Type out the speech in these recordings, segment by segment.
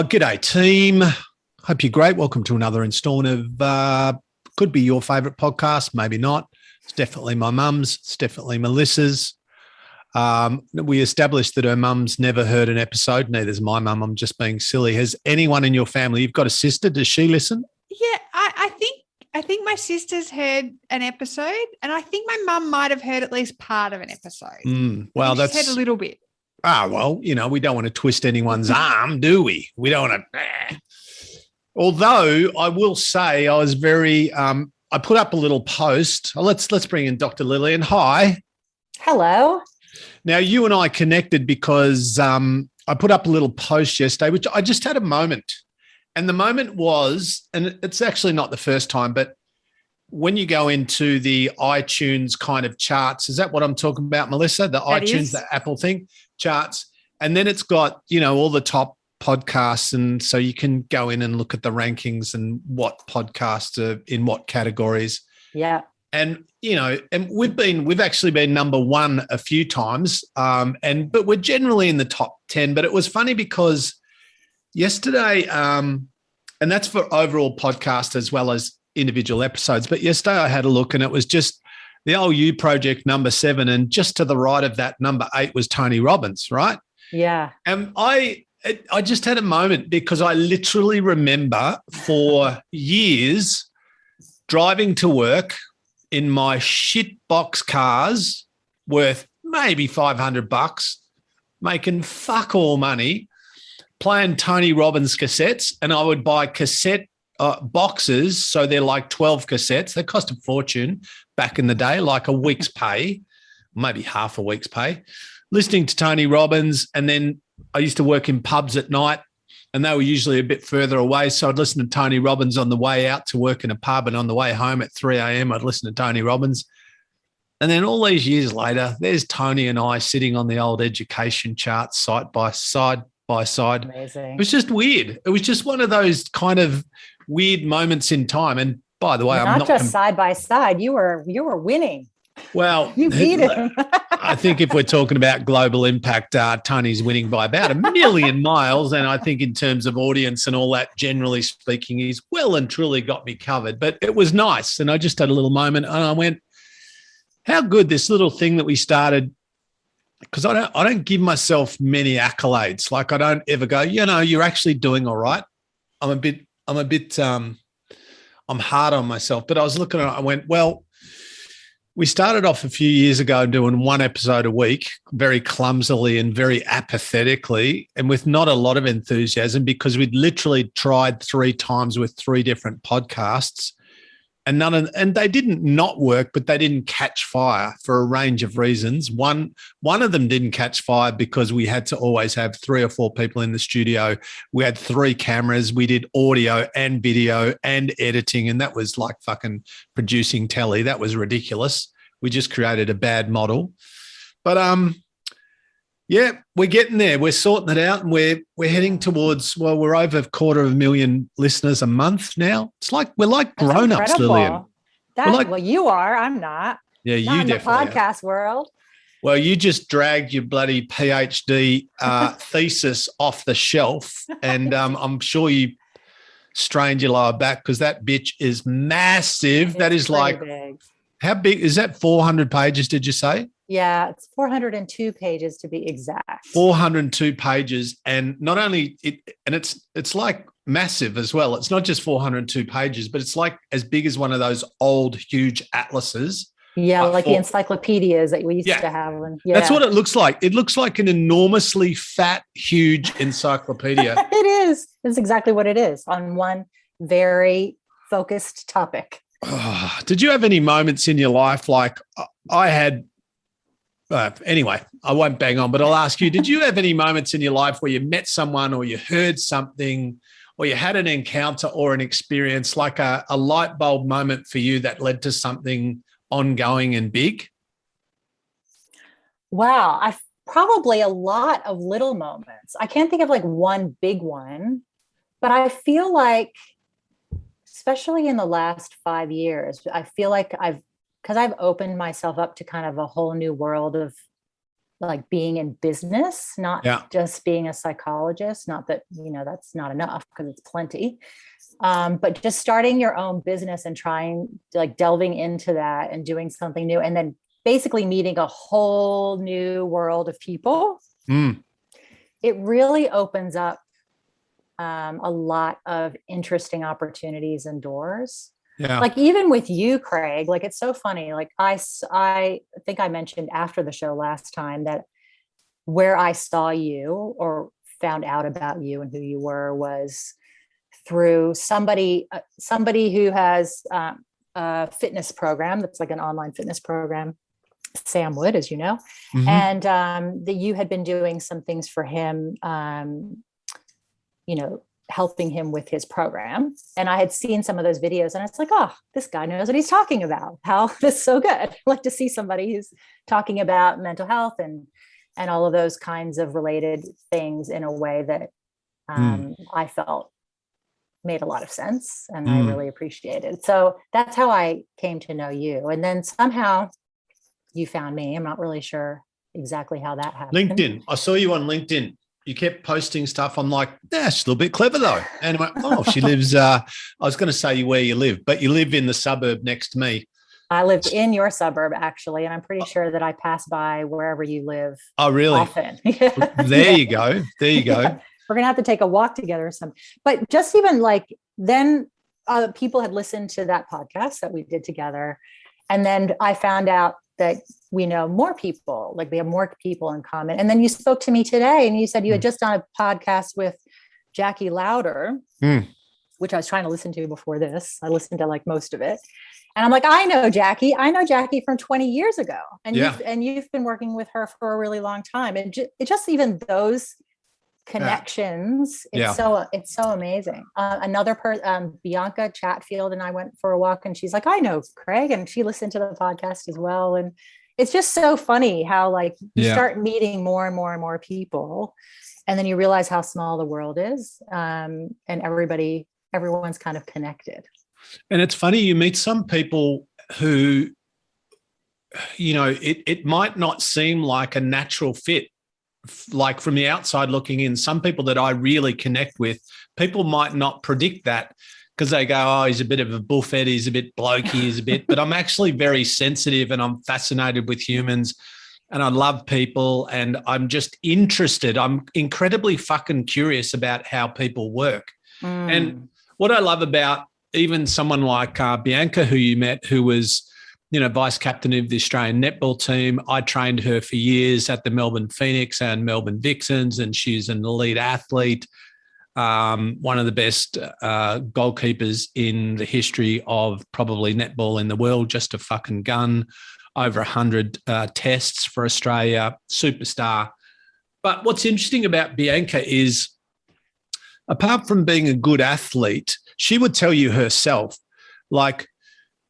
G'day team. Hope you're great. Welcome to another installment of could be your favourite podcast, maybe not. It's definitely my mum's. It's definitely Melissa's. We established that her mum's never heard an episode. Neither's my mum. I'm just being silly. Has anyone in your family? You've got a sister. Does she listen? Yeah, I think my sister's heard an episode, and I think my mum might have heard at least part of an episode. Well, she's heard a little bit. Well, we don't want to twist anyone's arm, do we? We don't want to. Although I will say I was very, I put up a little post. Let's bring in Dr. Lillian. Hi. Hello. Now, you and I connected because I put up a little post yesterday, which I just had a moment. And the moment was, and it's actually not the first time, but when you go into the iTunes kind of charts, is that what I'm talking about, Melissa? The That iTunes, is. the Apple thing, charts. And then it's got, all the top podcasts. And so you can go in and look at the rankings and what podcasts are in what categories. Yeah. And, and we've actually been number one a few times. But we're generally in the top 10. But it was funny because yesterday, and that's for overall podcast as well as individual episodes. But yesterday I had a look and it was just the old U Project number 7. And just to the right of that, number 8 was Tony Robbins, right? Yeah. And I just had a moment because I literally remember for years driving to work in my shit box cars worth maybe $500, making fuck all money, playing Tony Robbins cassettes, and I would buy cassette boxes. So they're like 12 cassettes. They cost a fortune back in the day, like a week's pay, maybe half a week's pay, listening to Tony Robbins. And then I used to work in pubs at night and they were usually a bit further away. So I'd listen to Tony Robbins on the way out to work in a pub, and on the way home at 3 a.m, I'd listen to Tony Robbins. And then all these years later, there's Tony and I sitting on the old education charts side by side. Amazing. It was just weird. It was just one of those kind of weird moments in time. And by the way, Not I'm not just side by side. You were winning. Well, You beat him. I think if we're talking about global impact, Tony's winning by about 1 million miles. And I think in terms of audience and all that, generally speaking, he's well and truly got me covered. But it was nice. And I just had a little moment and I went, how good this little thing that we started, because I don't give myself many accolades. Like I don't ever go, you're actually doing all right. I'm hard on myself. But I was looking at it, I went, well, we started off a few years ago doing one episode a week, very clumsily and very apathetically, and with not a lot of enthusiasm because we'd literally tried 3 times with 3 different podcasts. And and they didn't not work, but they didn't catch fire for a range of reasons. One of them didn't catch fire because we had to always have 3 or 4 people in the studio. We had 3 cameras. We did audio and video and editing, and that was like fucking producing telly. That was ridiculous. We just created a bad model. But yeah, we're getting there. We're sorting it out, and we're heading towards, well, we're over 250,000 listeners a month now. It's like we're like grown-ups, Lillian. Well, you are. I'm not. Yeah, Not you in the definitely podcast world. Well, you just dragged your bloody PhD thesis off the shelf, and I'm sure you strained your lower back because that bitch is massive. That is like, big. How big is that? 400 pages, did you say? Yeah, it's 402 pages to be exact. 402 pages, and not only it, and it's like massive as well. It's not just 402 pages, but it's like as big as one of those old huge atlases. Yeah, like the encyclopedias that we used to have. And that's what it looks like. It looks like an enormously fat, huge encyclopedia. It is. It's exactly what it is on one very focused topic. Did you have any moments in your life like I had? Anyway, I won't bang on, but I'll ask you, did you have any moments in your life where you met someone or you heard something or you had an encounter or an experience, like a light bulb moment for you that led to something ongoing and big? Wow. I've probably a lot of little moments. I can't think of like one big one, but I feel like, especially in the last 5 years, I feel like I've opened myself up to kind of a whole new world of like being in business, not just being a psychologist. Not that, that's not enough, because it's plenty. But just starting your own business and trying, like, delving into that and doing something new, and then basically meeting a whole new world of people. It really opens up a lot of interesting opportunities and doors. Yeah. Like, even with you, Craig, like, it's so funny. Like, I think I mentioned after the show last time that where I saw you or found out about you and who you were was through somebody who has a fitness program that's like an online fitness program, Sam Wood, as you know. And that you had been doing some things for him, helping him with his program. And I had seen some of those videos, and it's like, oh, this guy knows what he's talking about. How this is so good. I like to see somebody who's talking about mental health and all of those kinds of related things in a way that I felt made a lot of sense, and I really appreciated. So that's how I came to know you. And then somehow you found me. I'm not really sure exactly how that happened. LinkedIn. I saw you on LinkedIn. You kept posting stuff. I'm like, she's a little bit clever though. And I went, she lives, I was going to say where you live, but you live in the suburb next to me. I live in your suburb, actually, and I'm pretty sure that I pass by wherever you live. Oh, really? Often. There you go. There you go. Yeah. We're going to have to take a walk together or something. But just even like then people had listened to that podcast that we did together. And then I found out that we know more people, like we have more people in common. And then you spoke to me today and you said you had just done a podcast with Jackie Lauder, which I was trying to listen to before this. I listened to like most of it. And I'm like, I know Jackie from 20 years ago. And you've been working with her for a really long time. And it just even those connections, it's so amazing. Another person, Bianca Chatfield, and I went for a walk, and she's like, I know Craig, and she listened to the podcast as well. And it's just so funny how like you start meeting more and more and more people, and then you realize how small the world is, and everyone's kind of connected. And it's funny, you meet some people who, it might not seem like a natural fit. Like from the outside looking in, some people that I really connect with, people might not predict that because they go, oh, he's a bit of a buffet, he's a bit blokey, he's a bit, but I'm actually very sensitive and I'm fascinated with humans and I love people and I'm just interested. I'm incredibly fucking curious about how people work. And what I love about even someone like Bianca, who you met, who was, vice captain of the Australian netball team. I trained her for years at the Melbourne Phoenix and Melbourne Vixens, and she's an elite athlete, one of the best goalkeepers in the history of probably netball in the world, just a fucking gun, over 100 tests for Australia, superstar. But what's interesting about Bianca is, apart from being a good athlete, she would tell you herself, like,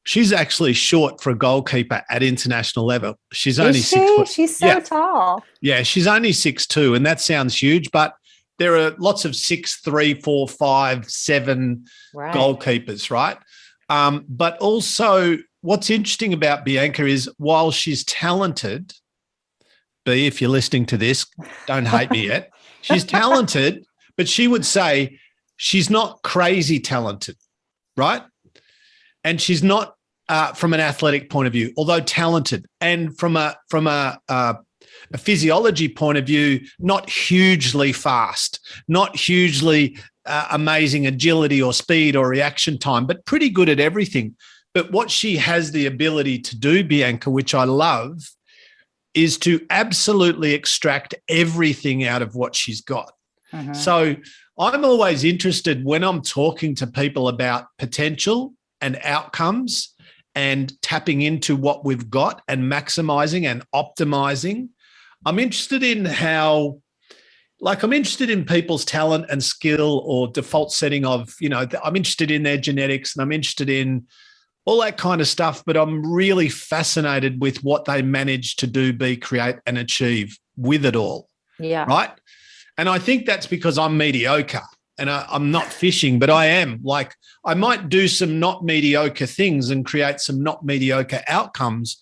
she's actually short for a goalkeeper at international level. She's only 6 foot. She's so tall. Yeah, she's only 6'2", and that sounds huge, but there are lots of 6'3", 4, 5, 7 goalkeepers, right? But also what's interesting about Bianca is while she's talented, B, if you're listening to this, don't hate me yet. She's talented, but she would say she's not crazy talented, right? And she's not from an athletic point of view, although talented, and from a physiology point of view, not hugely fast, not hugely amazing agility or speed or reaction time, but pretty good at everything. But what she has the ability to do, Bianca, which I love, is to absolutely extract everything out of what she's got. So I'm always interested when I'm talking to people about potential and outcomes and tapping into what we've got and maximizing and optimizing. I'm interested in I'm interested in people's talent and skill or default setting of, I'm interested in their genetics and I'm interested in all that kind of stuff, but I'm really fascinated with what they manage to do, be, create and achieve with it all. Yeah. Right. And I think that's because I'm mediocre. And I'm not fishing, but I am. Like, I might do some not mediocre things and create some not mediocre outcomes.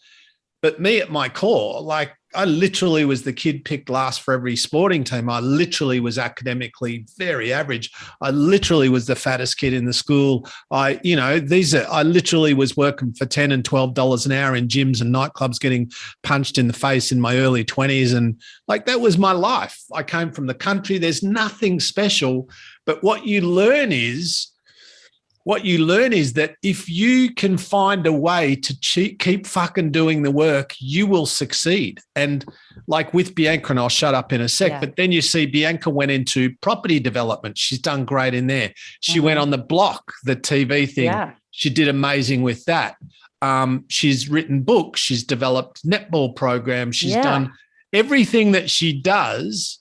But me at my core, like, I literally was the kid picked last for every sporting team. I literally was academically very average. I literally was the fattest kid in the school. I literally was working for $10 and $12 an hour in gyms and nightclubs, getting punched in the face in my early 20s. And like, that was my life. I came from the country. There's nothing special. But what you learn is that if you can find a way to keep fucking doing the work, you will succeed. And like with Bianca, and I'll shut up in a sec, but then you see Bianca went into property development. She's done great in there. She went on The Block, the TV thing. Yeah. She did amazing with that. She's written books. She's developed netball programs. She's done everything that she does.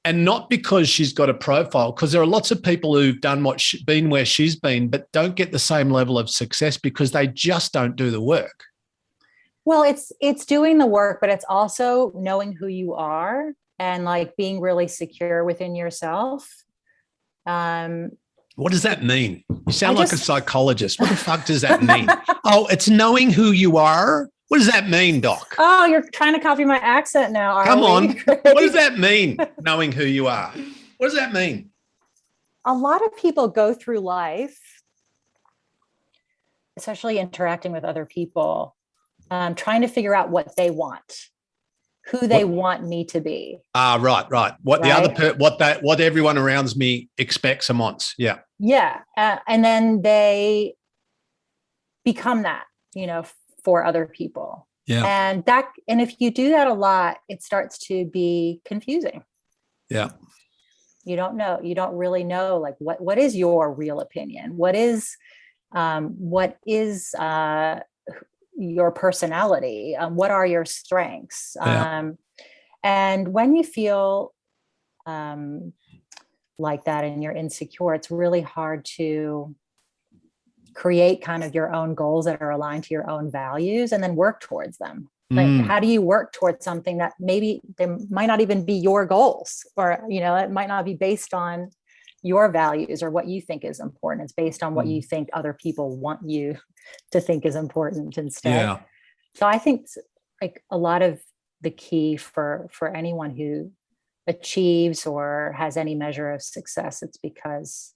And not because she's got a profile, because there are lots of people who've done been where she's been, but don't get the same level of success because they just don't do the work. Well, it's doing the work, but it's also knowing who you are and like being really secure within yourself. What does that mean? You sound like a psychologist. What the fuck does that mean? Oh, it's knowing who you are. What does that mean, Doc? Oh, you're trying to copy my accent now. Come on. What does that mean, knowing who you are? What does that mean? A lot of people go through life, especially interacting with other people, trying to figure out what they want, who they want me to be. Right. What everyone around me expects and wants. Yeah. Yeah. And then they become that, for other people. Yeah. And if you do that a lot, it starts to be confusing. Yeah. You don't really know, like, what is your real opinion? What is your personality? What are your strengths? Yeah. And when you feel like that and you're insecure, it's really hard to create kind of your own goals that are aligned to your own values and then work towards them. Like, how do you work towards something that maybe there might not even be your goals, or, it might not be based on your values or what you think is important. It's based on what you think other people want you to think is important instead. Yeah. So I think like a lot of the key for anyone who achieves or has any measure of success, it's because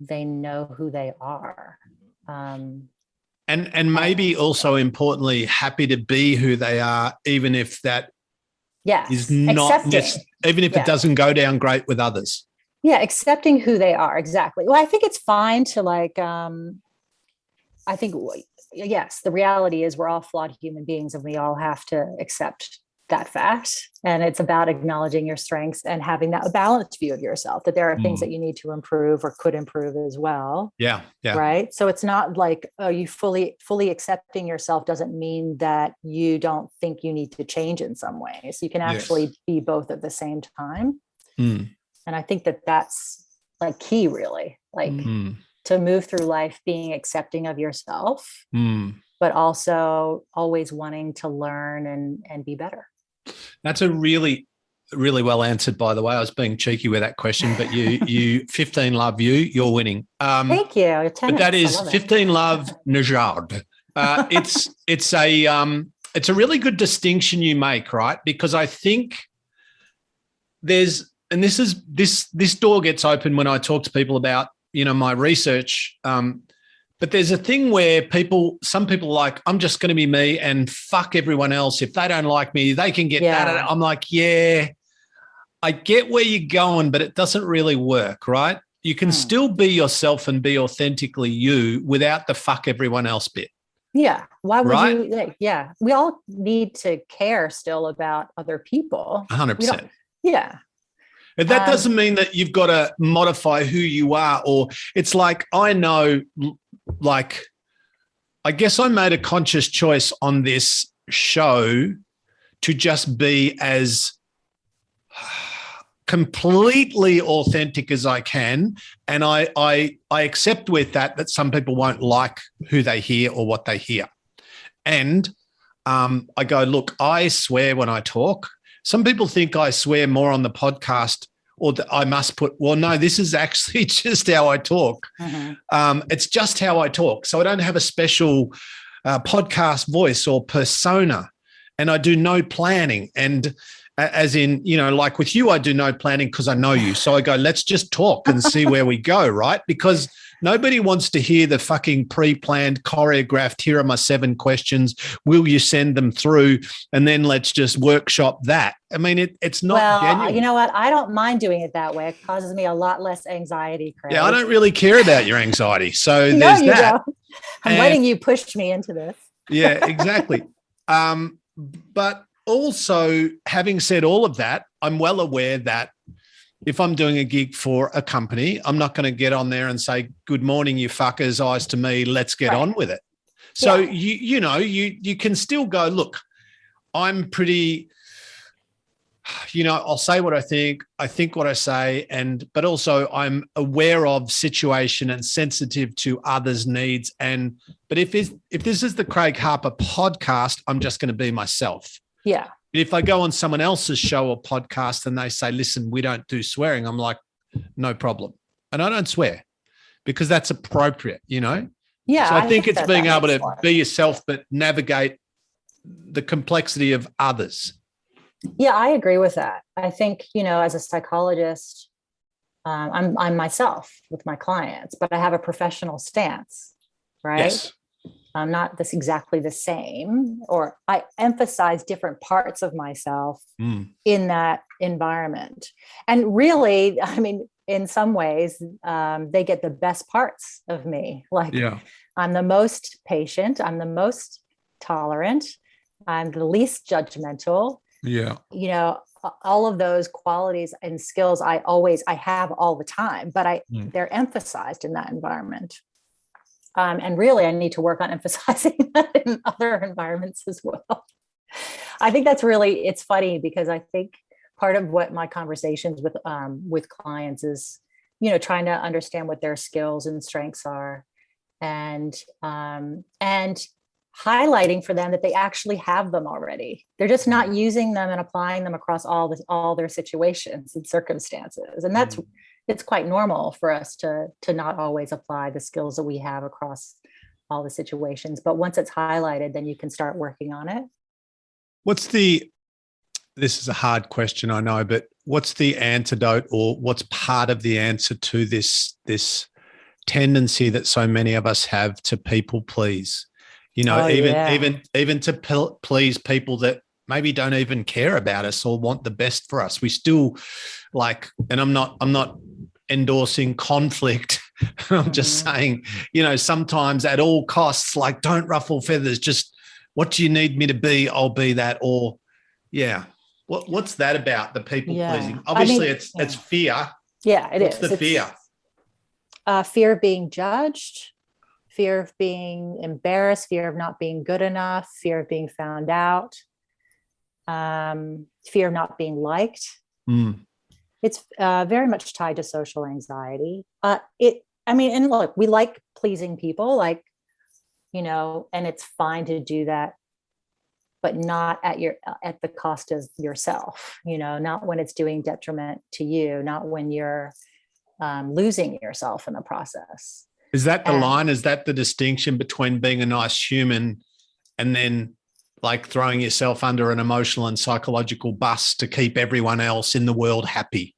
they know who they are. And maybe also importantly, happy to be who they are, even if that is not, even if it doesn't go down great with others. Yeah. Accepting who they are. Exactly. Well, I think it's fine to like, yes, the reality is we're all flawed human beings and we all have to accept that fact. And it's about acknowledging your strengths and having that a balanced view of yourself, that there are things that you need to improve or could improve as well. Yeah. Yeah. Right. So it's not like, you fully accepting yourself doesn't mean that you don't think you need to change in some ways. You can actually be both at the same time. And I think that that's like key, really, like to move through life, being accepting of yourself, but also always wanting to learn and be better. That's a really, really well answered, by the way. I was being cheeky with that question, but you 15 love you're winning. Thank you. But that is 15 love Najard. It's a really good distinction you make, right? Because I think this door gets open when I talk to people about, my research. But there's a thing where some people are like, I'm just going to be me and fuck everyone else. If they don't like me, they can get that. I'm like, yeah, I get where you're going, but it doesn't really work, right? You can still be yourself and be authentically you without the fuck everyone else bit. Yeah. Why would you? Yeah. We all need to care still about other people. 100%. Yeah. And that doesn't mean that you've got to modify who you are, or it's like, I know, like, I guess I made a conscious choice on this show to just be as completely authentic as I can. And I accept with that some people won't like who they hear or what they hear. And I go, look, I swear when I talk. Some people think I swear more on the podcast, or that I must put, well, no, this is actually just how I talk. It's just how I talk. So I don't have a special podcast voice or persona. and I do no planning. And as in, like with you, I do no planning because I know you. So I go, let's just talk and see where we go, right? Because nobody wants to hear the fucking pre-planned, choreographed, here are my 7 questions. Will you send them through? And then let's just workshop that. I mean, it's not genuine. You know what? I don't mind doing it that way. It causes me a lot less anxiety, Craig. Yeah, I don't really care about your anxiety. So there's that. Don't. I'm letting you push me into this. Yeah, exactly. But also, having said all of that, I'm well aware that if I'm doing a gig for a company, I'm not going to get on there and say, good morning, you fuckers, eyes to me, let's get on with it. So, you can still go, look, I'm pretty, I'll say what I think what I say, but also I'm aware of situation and sensitive to others' needs. But if this is the Craig Harper podcast, I'm just going to be myself. Yeah. If I go on someone else's show or podcast and they say, listen, we don't do swearing, I'm like, no problem. And I don't swear because that's appropriate, Yeah. So I think it's being able to be yourself, but navigate the complexity of others. Yeah, I agree with that. I think, as a psychologist, I'm myself with my clients, but I have a professional stance, right? Yes. I'm not exactly the same, or I emphasize different parts of myself in that environment. And really, I mean, in some ways, they get the best parts of me. Like, I'm the most patient, I'm the most tolerant, I'm the least judgmental. Yeah. All of those qualities and skills I have all the time, but they're emphasized in that environment. And really, I need to work on emphasizing that in other environments as well. I think it's funny because I think part of what my conversations with clients is, trying to understand what their skills and strengths are, and highlighting for them that they actually have them already. They're just not using them and applying them across all their situations and circumstances. And it's quite normal for us to not always apply the skills that we have across all the situations. But once it's highlighted, then you can start working on it. This is a hard question, I know, but what's the antidote, or what's part of the answer to this tendency that so many of us have to people please? Even to please people that maybe don't even care about us or want the best for us. We still and I'm not endorsing conflict. I'm just saying, sometimes at all costs, don't ruffle feathers. Just what do you need me to be? I'll be that. Or what's that about, the people pleasing? Obviously, it's fear. Yeah, what's the fear? Fear of being judged, fear of being embarrassed, fear of not being good enough, fear of being found out, fear of not being liked. It's very much tied to social anxiety. And look, we like pleasing people, and it's fine to do that, but not at the cost of yourself, not when it's doing detriment to you, not when you're losing yourself in the process. Is that the line? Is that the distinction between being a nice human and then throwing yourself under an emotional and psychological bus to keep everyone else in the world happy?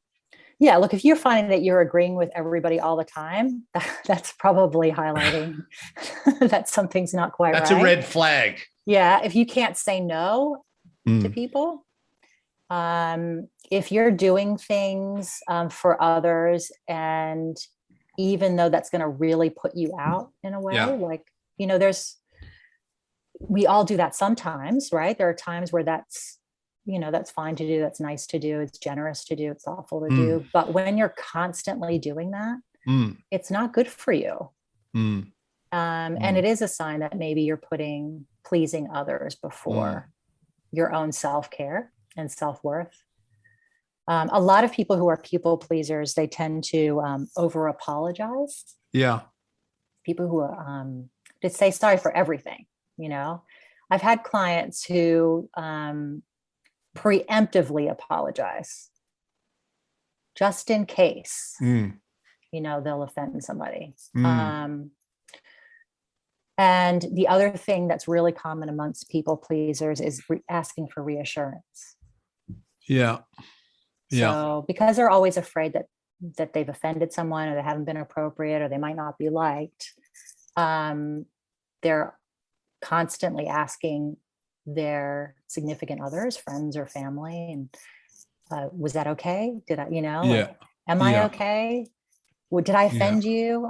Yeah, look, if you're finding that you're agreeing with everybody all the time, that's probably highlighting that something's not quite right. That's a red flag. Yeah, if you can't say no to people, if you're doing things for others, and even though that's going to really put you out in a way, we all do that sometimes, right? There are times where that's fine to do, that's nice to do, it's generous to do, it's thoughtful to do. But when you're constantly doing that, it's not good for you. And it is a sign that maybe you're putting pleasing others before your own self-care and self-worth. A lot of people who are people pleasers, they tend to over apologize. Yeah. People who are just say sorry for everything. I've had clients who preemptively apologize just in case, they'll offend somebody. And the other thing that's really common amongst people pleasers is asking for reassurance. Yeah. Yeah. So because they're always afraid that they've offended someone, or they haven't been appropriate, or they might not be liked, they're constantly asking their significant others, friends or family, and was that okay? Did I, am I okay? Did I offend you?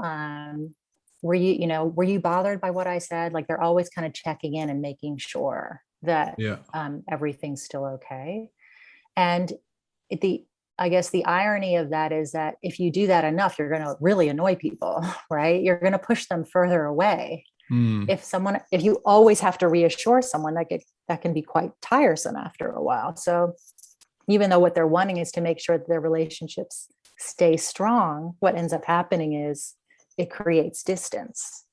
Were you bothered by what I said? Like, they're always kind of checking in and making sure that everything's still okay. And I guess the irony of that is that if you do that enough, you're going to really annoy people, right? You're going to push them further away. If you always have to reassure someone, that can be quite tiresome after a while. So even though what they're wanting is to make sure that their relationships stay strong, what ends up happening is it creates distance.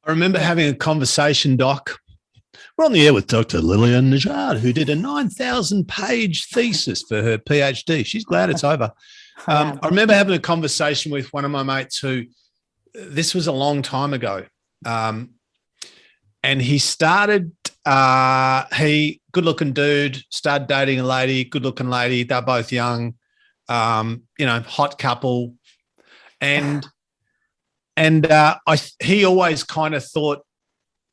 I remember having a conversation, Doc. We're on the air with Dr. Lillian Najad, who did a 9,000-page thesis for her PhD. She's glad it's over. I remember having a conversation with one of my mates who, this was a long time ago, and he started, good-looking dude, started dating a lady, good-looking lady. They're both young, hot couple. And he always kind of thought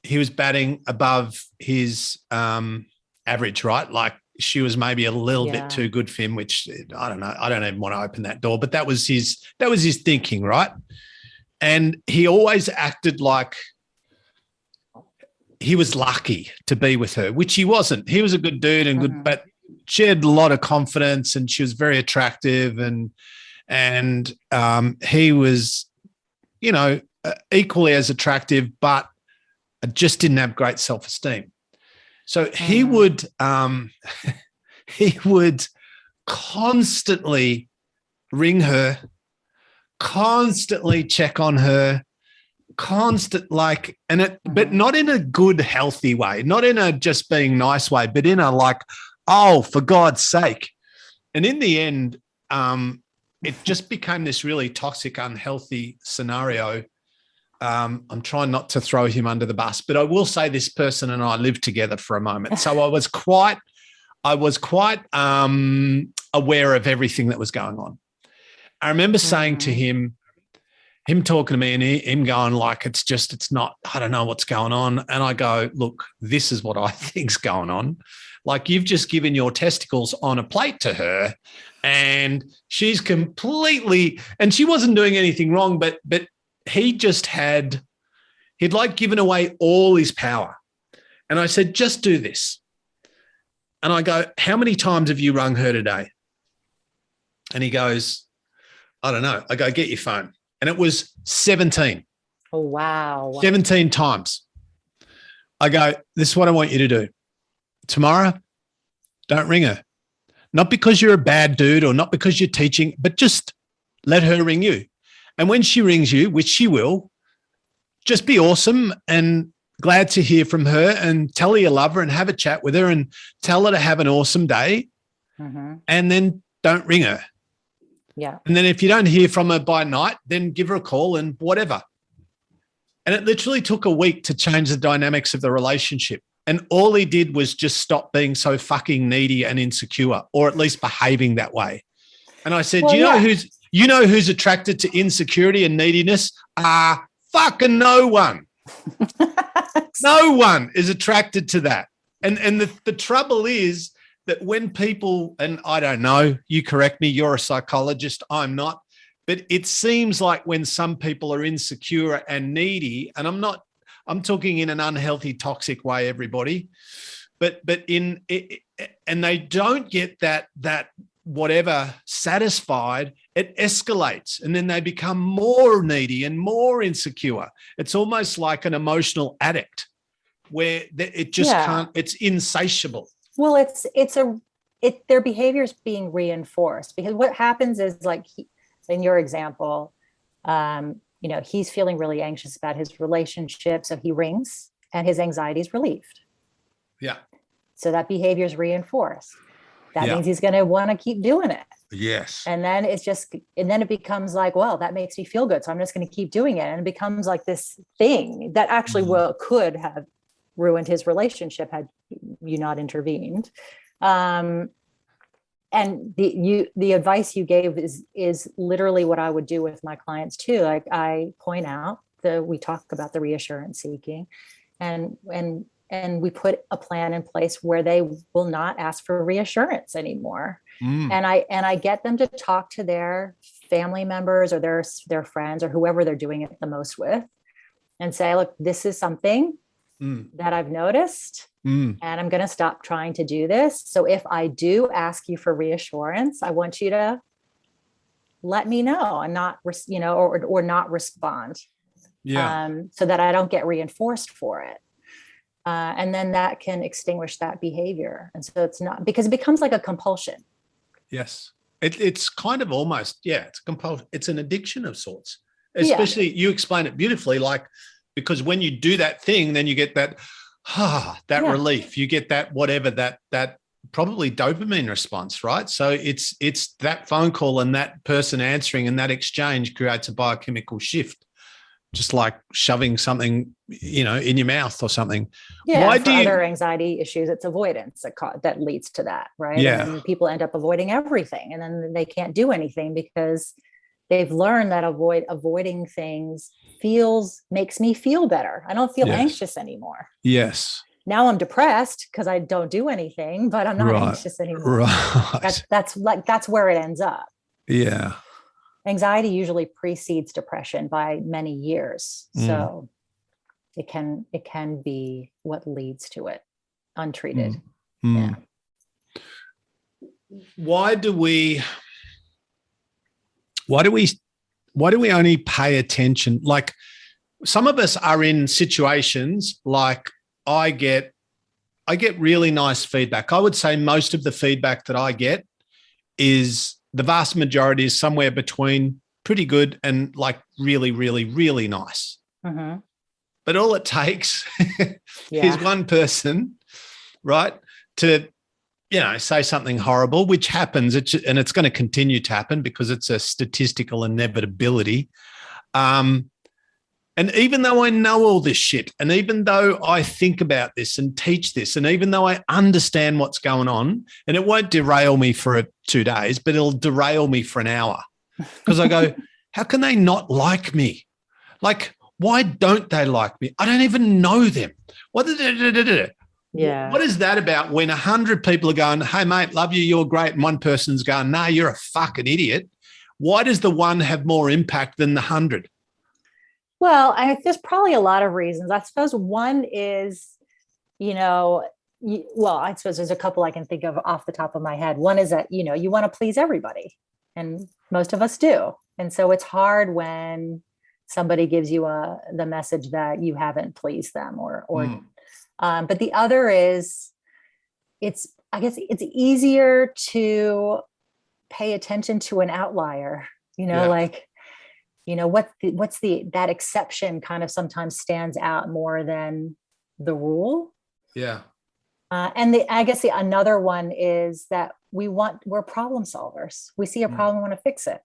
he was batting above his average, right? Like, she was maybe a little bit too good for him, which I don't know. I don't even want to open that door, but that was his thinking, right? And he always acted like he was lucky to be with her, which he wasn't. He was a good dude and good, but she had a lot of confidence and she was very attractive, and he was, equally as attractive, but just didn't have great self-esteem. So he would constantly ring her, constantly check on her, but not in a good, healthy way, not in a just being nice way, but in a like, oh, for God's sake. And in the end, it just became this really toxic, unhealthy scenario. I'm trying not to throw him under the bus, but I will say this person and I lived together for a moment. So I was quite aware of everything that was going on. I remember saying to him talking to me and him going like, it's not, I don't know what's going on. And I go, look, this is what I think's going on. Like, you've just given your testicles on a plate to her and she's completely, and she wasn't doing anything wrong, but he'd like given away all his power. And I said, just do this. And I go, how many times have you rung her today? And he goes, I don't know. I go, get your phone. And it was 17. Oh, wow. 17 times. I go, this is what I want you to do. Tomorrow, don't ring her. Not because you're a bad dude or not because you're teaching, but just let her ring you. And when she rings you, which she will, just be awesome and glad to hear from her and tell her you love her and have a chat with her and tell her to have an awesome day. And then don't ring her. Yeah. And then if you don't hear from her by night, then give her a call and whatever. And it literally took a week to change the dynamics of the relationship. And all he did was just stop being so fucking needy and insecure, or at least behaving that way. And I said, you know who's attracted to insecurity and neediness? Fucking no one. No one is attracted to that. And the trouble is that when people, and I don't know, you correct me, you're a psychologist, I'm not, but it seems like when some people are insecure and needy, and I'm talking in an unhealthy, toxic way, everybody, but and they don't get that whatever satisfied, it escalates and then they become more needy and more insecure. It's almost like an emotional addict where it just can't, it's insatiable. Well, their behavior is being reinforced, because what happens is, like, in your example, he's feeling really anxious about his relationship. So he rings and his anxiety is relieved. Yeah. So that behavior is reinforced. That means he's going to want to keep doing it. Yes. And then it becomes like, well, that makes me feel good, so I'm just going to keep doing it. And it becomes like this thing that actually could have ruined his relationship had you not intervened. And the advice you gave is literally what I would do with my clients too. Like, I point out we talk about the reassurance seeking, and we put a plan in place where they will not ask for reassurance anymore. And I get them to talk to their family members or their friends or whoever they're doing it the most with, and say, look, this is something that I've noticed, and I'm going to stop trying to do this. So if I do ask you for reassurance, I want you to let me know and not, or not respond. Yeah. So that I don't get reinforced for it. And then that can extinguish that behavior. And so it's not, because it becomes like a compulsion. Yes. It's kind of almost, it's compulsion. It's an addiction of sorts, especially you explain it beautifully, like, because when you do that thing, then you get that relief. You get that, whatever, that probably dopamine response, right? So it's that phone call and that person answering, and that exchange creates a biochemical shift, just like shoving something, in your mouth or something. Yeah. Why for other anxiety issues, it's avoidance that leads to that, right? Yeah. And people end up avoiding everything, and then they can't do anything because they've learned that avoiding things makes me feel better. I don't feel anxious anymore. Yes. Now I'm depressed because I don't do anything, but I'm not anxious anymore. Right. That's where it ends up. Yeah. Anxiety usually precedes depression by many years. So it can be what leads to it untreated. Yeah. Why do we only pay attention? Like, some of us are in situations like, I get really nice feedback. I would say most of the feedback that I get is, the vast majority is somewhere between pretty good and like really, really, really nice. Mm-hmm. But all it takes is one person, right, to, say something horrible, which happens, and it's going to continue to happen because it's a statistical inevitability. And even though I know all this shit, and even though I think about this and teach this, and even though I understand what's going on, and it won't derail me for 2 days, but it'll derail me for an hour, because I go, how can they not like me? Like, why don't they like me? I don't even know them. What is that about when 100 people are going, hey, mate, love you, you're great, and one person's going, nah, you're a fucking idiot? Why does the one have more impact than the 100? Well, there's probably a lot of reasons. I suppose one is, I suppose there's a couple I can think of off the top of my head. One is that, you want to please everybody, and most of us do. And so it's hard when somebody gives you the message that you haven't pleased them but the other is, I guess it's easier to pay attention to an outlier, that exception kind of sometimes stands out more than the rule. Yeah. And I guess another one is that we're problem solvers. We see a problem, want to fix it.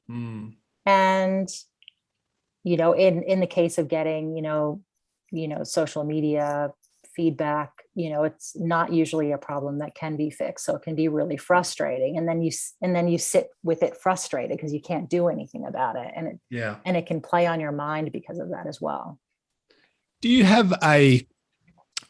And, in the case of getting, social media feedback, it's not usually a problem that can be fixed. So it can be really frustrating. And then you sit with it frustrated because you can't do anything about it. And it can play on your mind because of that as well. Do you have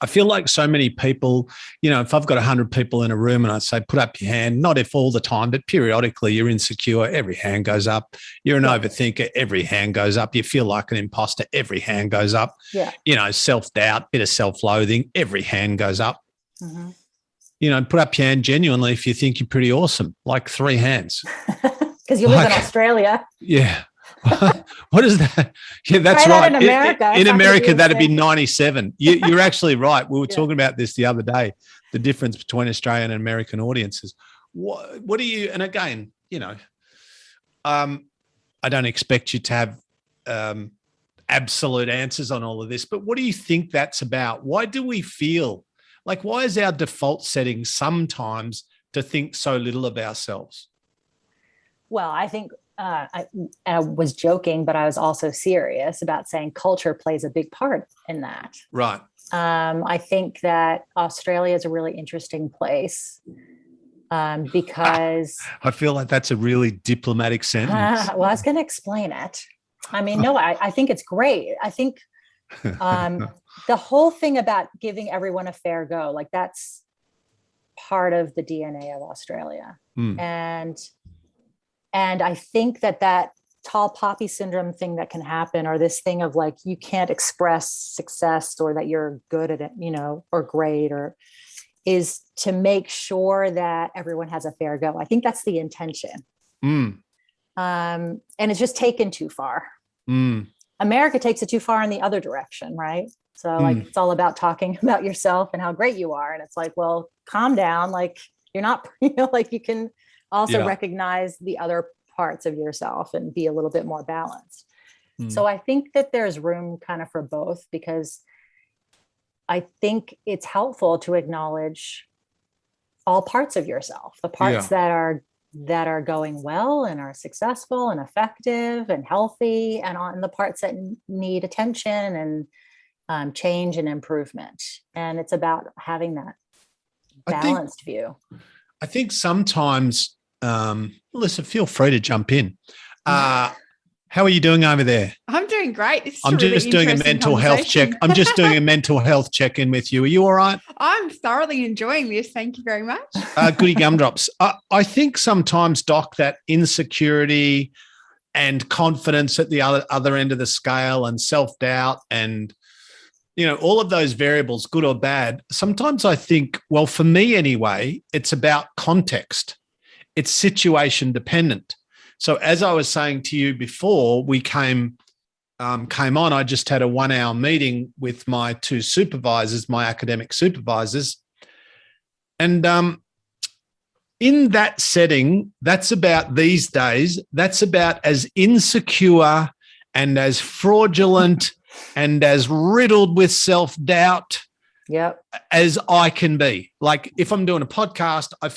I feel like so many people, if I've got 100 people in a room and I say, put up your hand, not if all the time, but periodically you're insecure, every hand goes up. You're an overthinker, every hand goes up. You feel like an imposter, every hand goes up. Yeah. Self-doubt, bit of self-loathing, every hand goes up. Mm-hmm. Put up your hand genuinely if you think you're pretty awesome, like 3 hands. Because you live in Australia. Yeah. What is that? Yeah, that's right. In America, that'd be 97. You're actually right. We were talking about this the other day, the difference between Australian and American audiences. What do you, and again, I don't expect you to have absolute answers on all of this, but what do you think that's about? Why do we feel like, why is our default setting sometimes to think so little of ourselves? Well, I think I was joking, but I was also serious about saying culture plays a big part in that. Right. I think that Australia is a really interesting place because I feel like that's a really diplomatic sentence. well, I was going to explain it. I mean, no, I think it's great. I think the whole thing about giving everyone a fair go, like that's part of the DNA of Australia. And I think that tall poppy syndrome thing that can happen, or this thing of like, you can't express success or that you're good at it, you know, or great, or is to make sure that everyone has a fair go. I think that's the intention. And it's just taken too far. America takes it too far in the other direction, right? So like, it's all about talking about yourself and how great you are. And it's like, well, calm down. Like you're not, you know, like you can also recognize the other parts of yourself and be a little bit more balanced. So I think that there's room kind of for both, because I think it's helpful to acknowledge all parts of yourself, the parts that are going well and are successful and effective and healthy, and on the parts that need attention and change and improvement. And it's about having that balanced view. I think sometimes, Melissa, feel free to jump in. How are you doing over there? I'm doing great. I'm just doing a mental health check. I'm just doing a mental health check-in with you. Are you all right? I'm thoroughly enjoying this. Thank you very much. Goody gumdrops. I think sometimes, Doc, that insecurity and confidence at the other end of the scale, and self-doubt, and you know, all of those variables, good or bad, sometimes I think, well, for me anyway, it's about context. It's situation dependent. So as I was saying to you before we came on, I just had a 1-hour meeting with my 2 supervisors, my academic supervisors. And in that setting, that's about these days, that's about as insecure and as fraudulent and as riddled with self-doubt as I can be. Like if I'm doing a podcast, I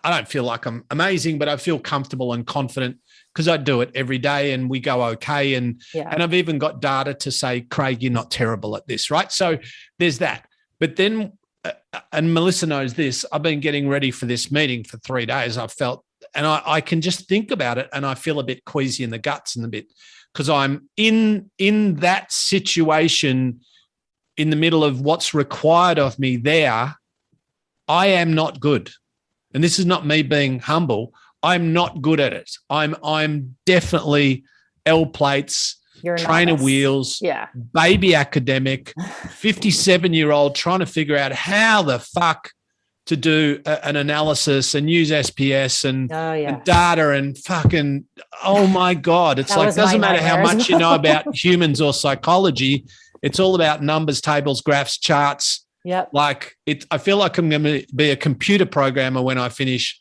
don't feel like I'm amazing, but I feel comfortable and confident because I do it every day and we go okay. And I've even got data to say, Craig, you're not terrible at this, right? So there's that. But then, and Melissa knows this, I've been getting ready for this meeting for 3 days. I've felt, and I can just think about it and I feel a bit queasy in the guts and a bit, because I'm in that situation in the middle of what's required of me there. I am not good. And this is not me being humble. I'm not good at it. I'm definitely L plates, trainer wheels, baby academic, 57-year-old trying to figure out how the fuck to do an analysis and use SPS and data and fucking, oh my God. It's like, doesn't matter how much you know about humans or psychology. It's all about numbers, tables, graphs, charts. Like I feel like I'm going to be a computer programmer when I finish,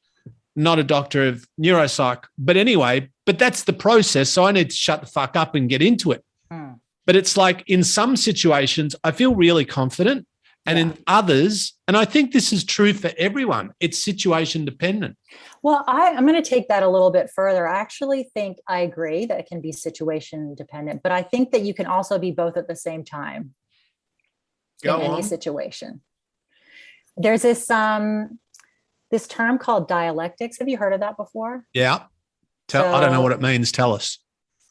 not a doctor of neuropsych. But anyway, that's the process. So I need to shut the fuck up and get into it. But it's like in some situations, I feel really confident. And in others, and I think this is true for everyone, it's situation dependent. Well, I'm going to take that a little bit further. I actually think I agree that it can be situation dependent, but I think that you can also be both at the same time. In any situation. There's this this term called dialectics. Have you heard of that before? Yeah. I don't know what it means. Tell us.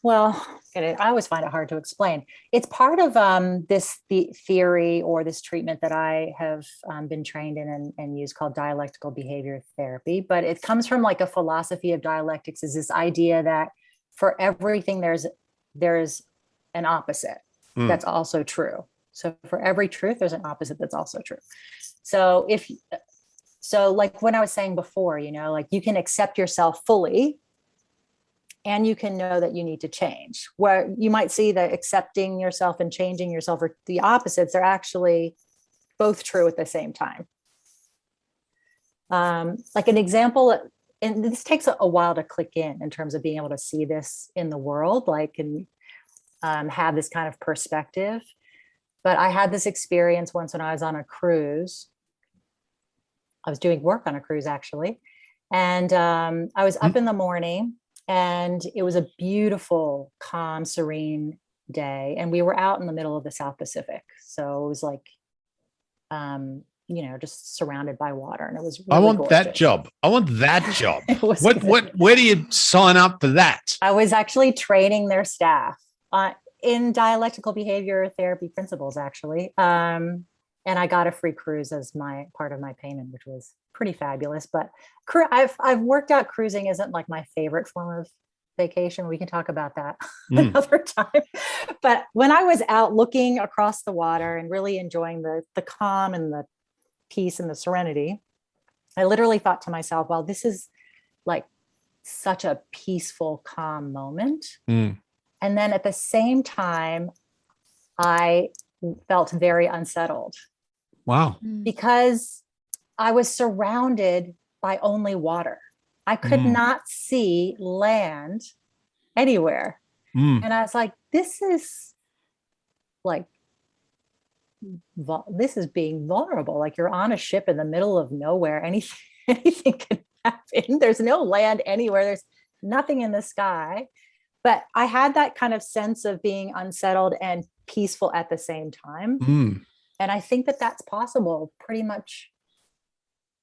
Well, I always find it hard to explain. It's part of the theory or this treatment that I have been trained in and use called dialectical behavior therapy. But it comes from like a philosophy of dialectics, is this idea that for everything there's an opposite that's also true. So for every truth, there's an opposite that's also true. So like when I was saying before, you know, like you can accept yourself fully and you can know that you need to change. Where you might see that accepting yourself and changing yourself are the opposites. They're actually both true at the same time. Like an example, and this takes a while to click in terms of being able to see this in the world, like, and have this kind of perspective. But I had this experience once when I was on a cruise. I was doing work on a cruise actually. And I was up in the morning, and it was a beautiful, calm, serene day. And we were out in the middle of the South Pacific. So it was like, just surrounded by water. And it was really I want gorgeous. that job. I want that job. What? Where do you sign up for that? I was actually training their staff in dialectical behavior therapy principles, actually. And I got a free cruise as my part of my payment, which was pretty fabulous. But I've worked out cruising isn't like my favorite form of vacation. We can talk about that another time. But when I was out looking across the water and really enjoying the calm and the peace and the serenity, I literally thought to myself, well, this is like such a peaceful, calm moment. And then at the same time, I felt very unsettled. Wow. Because I was surrounded by only water. I could not see land anywhere. And I was like, this is being vulnerable. Like, you're on a ship in the middle of nowhere. Anything can happen. There's no land anywhere. There's nothing in the sky. But I had that kind of sense of being unsettled and peaceful at the same time. And I think that that's possible pretty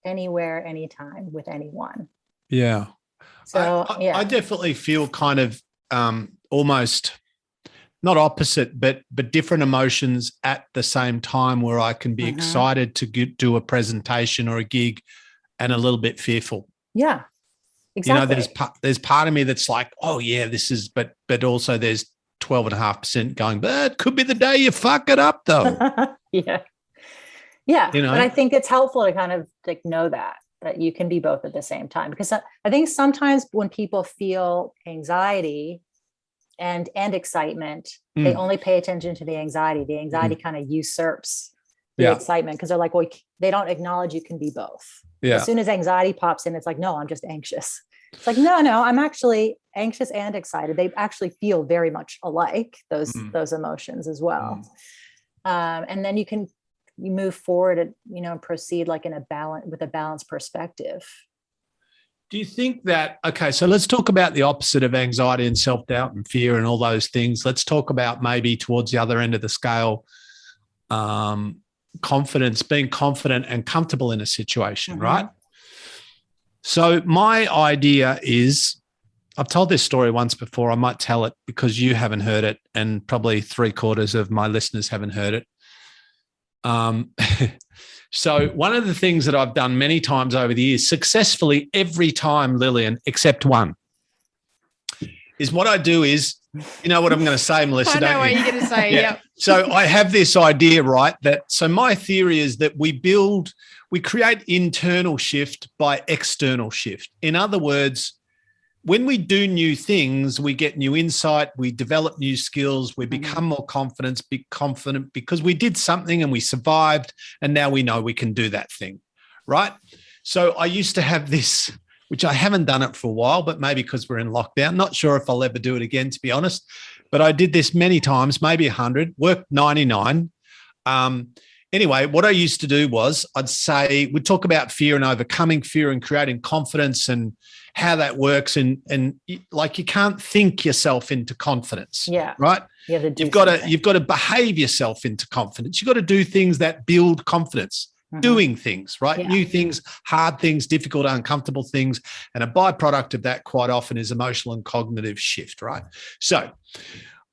anywhere, anytime, with anyone. Yeah. So I definitely feel kind of almost not opposite, but different emotions at the same time, where I can be excited to do a presentation or a gig and a little bit fearful. Yeah, exactly. There's part of me that's like, oh yeah, this is, but also there's 12.5% going, but it could be the day you fuck it up though. Yeah. But I think it's helpful to kind of like know that you can be both at the same time, because I think sometimes when people feel anxiety and excitement, they only pay attention to the anxiety. The anxiety kind of usurps the excitement, because they're like, well, they don't acknowledge you can be both. Yeah. As soon as anxiety pops in, it's like, no, I'm just anxious. It's like, no, I'm actually anxious and excited. They actually feel very much alike, those emotions as well. And then you move forward and, proceed like with a balanced perspective. Do you think that, okay, so let's talk about the opposite of anxiety and self-doubt and fear and all those things. Let's talk about maybe towards the other end of the scale, confidence, being confident and comfortable in a situation, right? So my idea is, I've told this story once before. I might tell it because you haven't heard it, and probably 3/4 of my listeners haven't heard it. So one of the things that I've done many times over the years, successfully every time, Lillian, except one, is what I do is, you know what I'm going to say, Melissa? I know what you're going to say. Yeah. So I have this idea, right? So my theory is that we create internal shift by external shift. In other words, when we do new things, we get new insight, we develop new skills, we become more confident because we did something and we survived, and now we know we can do that thing, right? So I used to have this, which I haven't done it for a while, but maybe because we're in lockdown. Not sure if I'll ever do it again, to be honest. But I did this many times, maybe 100, worked 99. Anyway, what I used to do was we'd talk about fear and overcoming fear and creating confidence and how that works. And like, you can't think yourself into confidence. Yeah. Right. You've got to behave yourself into confidence. You've got to do things that build confidence, doing things, right? Yeah. New things, hard things, difficult, uncomfortable things. And a byproduct of that quite often is emotional and cognitive shift, right? So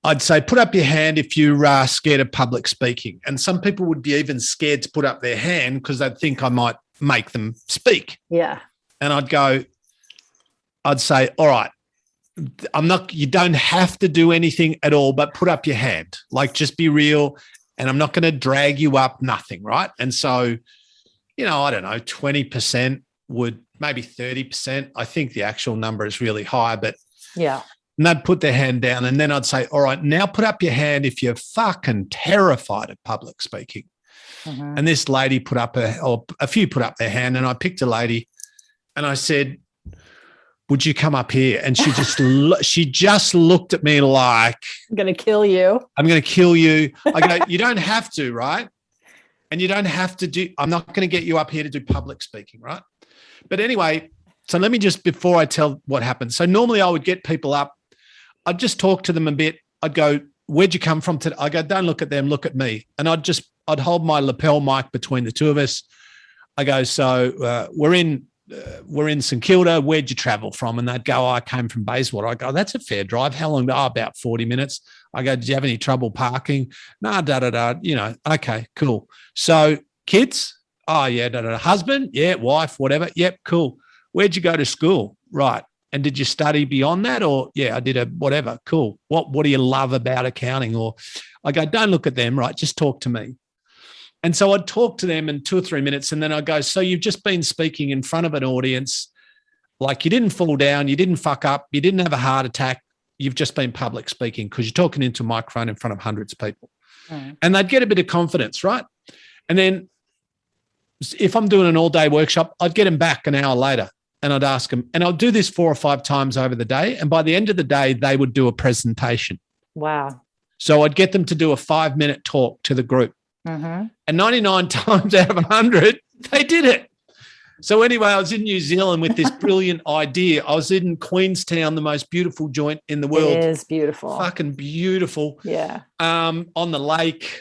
I'd say put up your hand if you're scared of public speaking. And some people would be even scared to put up their hand because they'd think I might make them speak. Yeah. And I'd say, all right, you don't have to do anything at all, but put up your hand. Like, just be real, and I'm not going to drag you up, nothing, right? And so, I don't know, 20% maybe 30%. I think the actual number is really high, but yeah. And they'd put their hand down, and then I'd say, all right, now put up your hand if you're fucking terrified of public speaking. And this lady a few put up their hand, and I picked a lady and I said, would you come up here? And she just looked at me like, I'm going to kill you. I'm going to kill you. I go, you don't have to, right? And you don't have to I'm not going to get you up here to do public speaking, right? But anyway, So let me just, before I tell what happened. So normally I would get people up. I'd just talk to them a bit. I'd go, where'd you come from today? I go, don't look at them, look at me. And I'd hold my lapel mic between the two of us. I go, so we're in St Kilda. Where'd you travel from? And they'd go, I came from Bayswater. I go, that's a fair drive. How long? Oh, about 40 minutes. I go, did you have any trouble parking? No, okay, cool. So kids? Oh, yeah, husband? Yeah, wife, whatever. Yep, cool. Where'd you go to school? Right. And did you study beyond that? Or, yeah, I did a whatever. Cool. What do you love about accounting? Or I go, don't look at them, right? Just talk to me. And so I'd talk to them in 2 or 3 minutes, and then I'd go, so you've just been speaking in front of an audience, like you didn't fall down, you didn't fuck up, you didn't have a heart attack, you've just been public speaking because you're talking into a microphone in front of hundreds of people. And they'd get a bit of confidence, right? And then if I'm doing an all-day workshop, I'd get them back an hour later and I'd ask them, and I'll do this 4 or 5 times over the day, and by the end of the day, they would do a presentation. Wow. So I'd get them to do a 5-minute talk to the group. And 99 times out of 100, they did it. So anyway, I was in New Zealand with this brilliant idea. I was in Queenstown, the most beautiful joint in the world. It is beautiful. Fucking beautiful. Yeah. On the lake.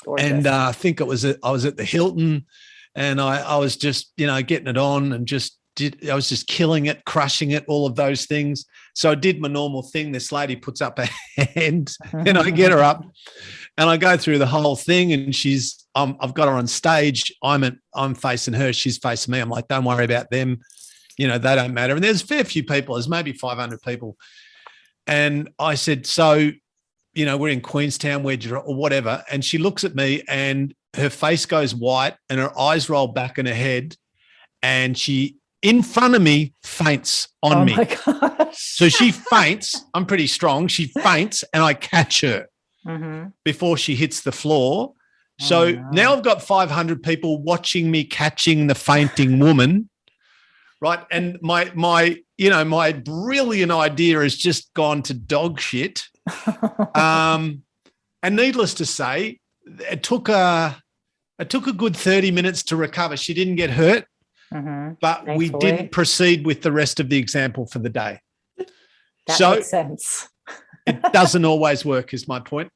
Gorgeous. And I think I was at the Hilton, and I was just, getting it on and I was just killing it, crushing it, all of those things. So I did my normal thing. This lady puts up her hand and I get her up and I go through the whole thing, and I've got her on stage. I'm facing her. She's facing me. I'm like, don't worry about them. They don't matter. And there's a fair few people. There's maybe 500 people. And I said, so, we're in Queenstown, or whatever. And she looks at me and her face goes white and her eyes roll back in her head. And she, in front of me, faints on me. Oh, my gosh. So she faints. I'm pretty strong. She faints and I catch her before she hits the floor. So now I've got 500 people watching me catching the fainting woman, right? And my brilliant idea has just gone to dog shit. And needless to say, it took a good 30 minutes to recover. She didn't get hurt. But Thankfully. We didn't proceed with the rest of the example for the day. That makes sense. It doesn't always work, is my point.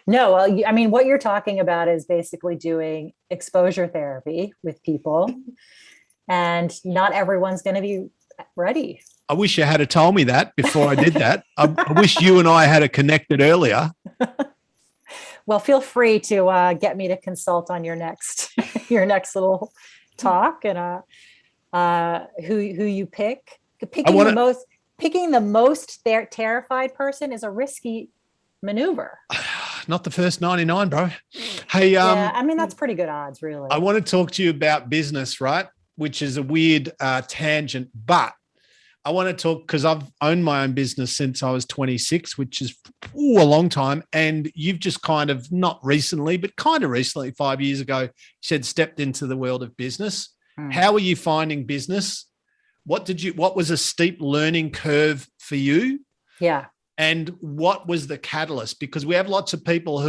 No, well, I mean, what you're talking about is basically doing exposure therapy with people, and not everyone's going to be ready. I wish you had told me that before I did that. I wish you and I had connected earlier. Well, feel free to get me to consult on your next little talk, and who you pick. Picking the most terrified person is a risky maneuver. Not the first 99, bro. Hey, yeah, I mean, that's pretty good odds, really. I want to talk to you about business, right? Which is a weird tangent, but I want to talk because I've owned my own business since I was 26, which is a long time. And you've just kind of, not recently, but kind of recently, 5 years ago, you said stepped into the world of business. How are you finding business? What was a steep learning curve for you? Yeah. And what was the catalyst? Because we have lots of people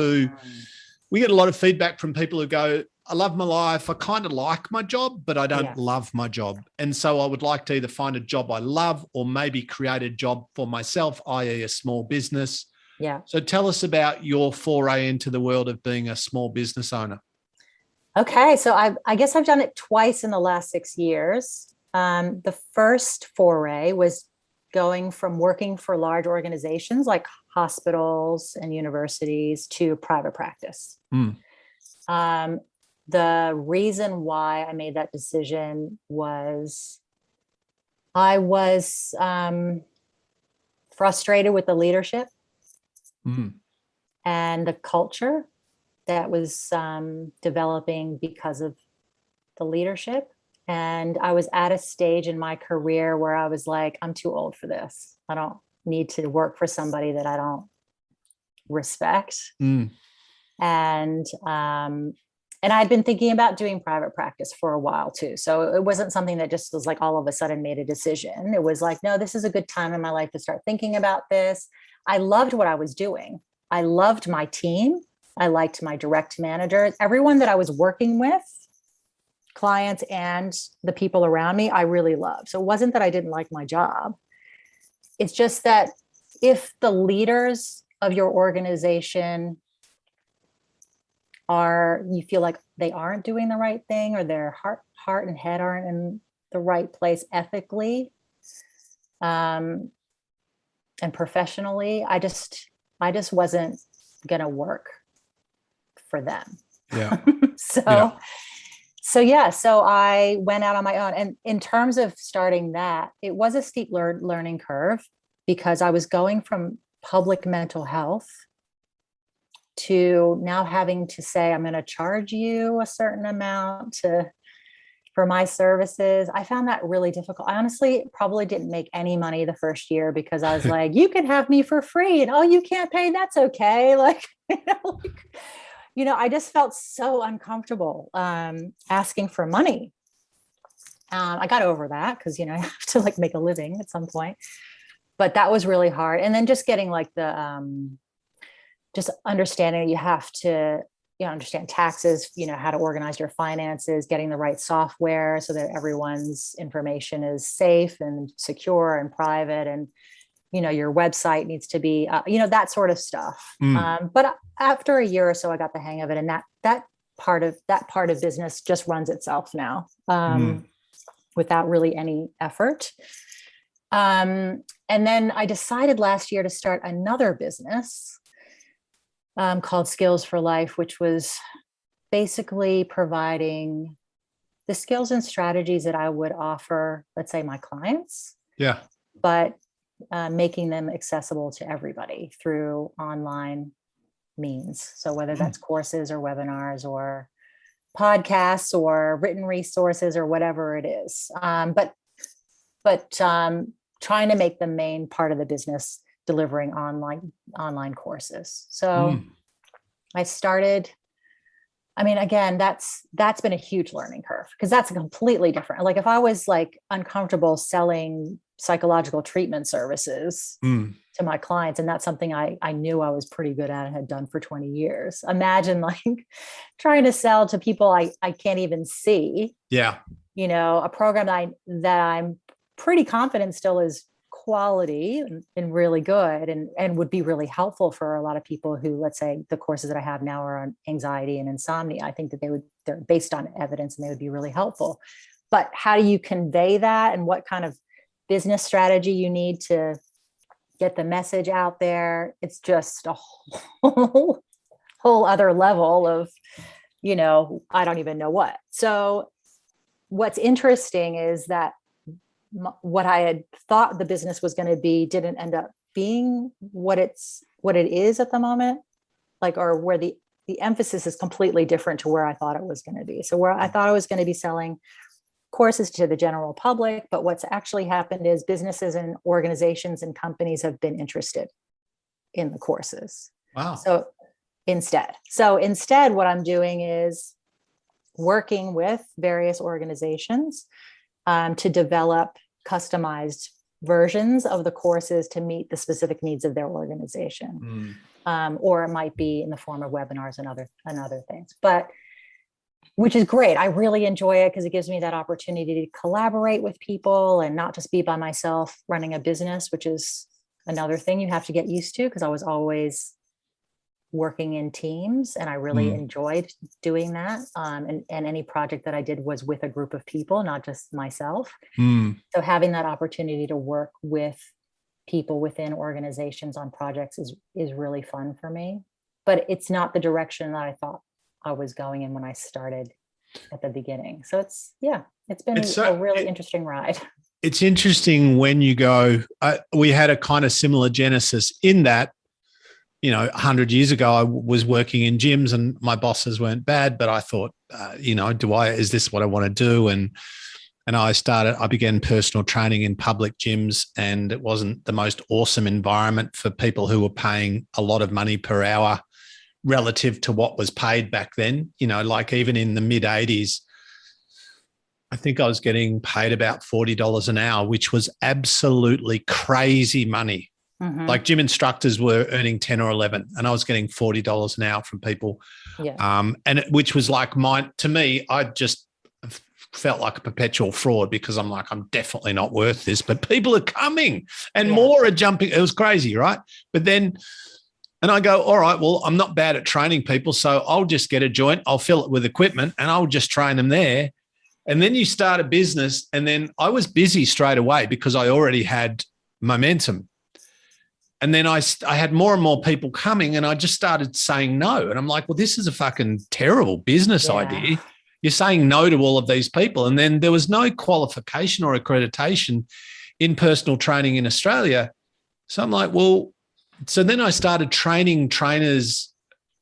we get a lot of feedback from people who go, I love my life. I kind of like my job, but I don't love my job. And so I would like to either find a job I love or maybe create a job for myself, i.e. a small business. Yeah. So tell us about your foray into the world of being a small business owner. Okay. So I guess I've done it twice in the last 6 years. The first foray was going from working for large organizations like hospitals and universities to private practice. The reason why I made that decision was I was frustrated with the leadership and the culture that was developing because of the leadership. And I was at a stage in my career where I was like, I'm too old for this. I don't need to work for somebody that I don't respect. And I'd been thinking about doing private practice for a while too. So it wasn't something that just was like all of a sudden made a decision. It was like, no, this is a good time in my life to start thinking about this. I loved what I was doing. I loved my team. I liked my direct managers. Everyone that I was working with clients and the people around me, I really love. So it wasn't that I didn't like my job. It's just that if the leaders of your organization you feel like they aren't doing the right thing, or their heart and head aren't in the right place ethically, and professionally, I just wasn't going to work for them. Yeah. So I went out on my own. And in terms of starting that, it was a steep learning curve, because I was going from public mental health to now having to say, I'm going to charge you a certain amount for my services. I found that really difficult. I honestly probably didn't make any money the first year, because I was like, you can have me for free, and oh, you can't pay. That's okay. Like, I just felt so uncomfortable asking for money. I got over that, because, I have to like make a living at some point, but that was really hard. And then just getting like just understanding you have to, understand taxes, how to organize your finances, getting the right software so that everyone's information is safe and secure and private. And, your website needs to be, that sort of stuff. But after a year or so, I got the hang of it. And that part of business just runs itself now, without really any effort. And then I decided last year to start another business called Skills for Life, which was basically providing the skills and strategies that I would offer, let's say, my clients. Yeah. But making them accessible to everybody through online means. So whether that's courses or webinars or podcasts or written resources or whatever it is. But trying to make the main part of the business delivering online courses. So I started, again, that's been a huge learning curve, because that's completely different. Like if I was like uncomfortable selling psychological treatment services to my clients, and that's something I knew I was pretty good at and had done for 20 years. Imagine like trying to sell to people I can't even see. Yeah. A program that I'm pretty confident still is quality and really good and would be really helpful for a lot of people who, let's say, the courses that I have now are on anxiety and insomnia. I think that they're based on evidence and they would be really helpful. But how do you convey that, and what kind of business strategy you need to get the message out there? It's just a whole other level of, I don't even know what. So what's interesting is that what I had thought the business was going to be didn't end up being what it is at the moment, or where the emphasis is completely different to where I thought it was going to be. So where I thought I was going to be selling courses to the general public, but what's actually happened is businesses and organizations and companies have been interested in the courses. Wow. So instead, what I'm doing is working with various organizations to develop customized versions of the courses to meet the specific needs of their organization. Or it might be in the form of webinars and other things, but which is great. I really enjoy it because it gives me that opportunity to collaborate with people and not just be by myself running a business, which is another thing you have to get used to, because I was always working in teams and I really enjoyed doing that. And any project that I did was with a group of people, not just myself. So having that opportunity to work with people within organizations on projects is really fun for me, but it's not the direction that I thought I was going in when I started at the beginning. So it's been a really interesting ride. It's interesting when you go, we had a kind of similar genesis in that, 100 years ago, I was working in gyms and my bosses weren't bad, but I thought, is this what I want to do? And I began personal training in public gyms, and it wasn't the most awesome environment for people who were paying a lot of money per hour relative to what was paid back then. Like even in the mid 80s, I think I was getting paid about $40 an hour, which was absolutely crazy money. Like gym instructors were earning 10 or 11 and I was getting $40 an hour from people. Yeah. Which was like to me, I just felt like a perpetual fraud because I'm like, I'm definitely not worth this, but people are coming and Yeah. more are jumping. It was crazy, right? But then, and I go, all right, well, I'm not bad at training people, so I'll just get a joint, I'll fill it with equipment and I'll just train them there. And then you start a business, and then I was busy straight away because I already had momentum. And then I had more and more people coming, and I just started saying no. And I'm like, well, this is a fucking terrible business idea. You're saying no to all of these people. And then there was no qualification or accreditation in personal training in Australia. So I'm like, well, so then I started training trainers.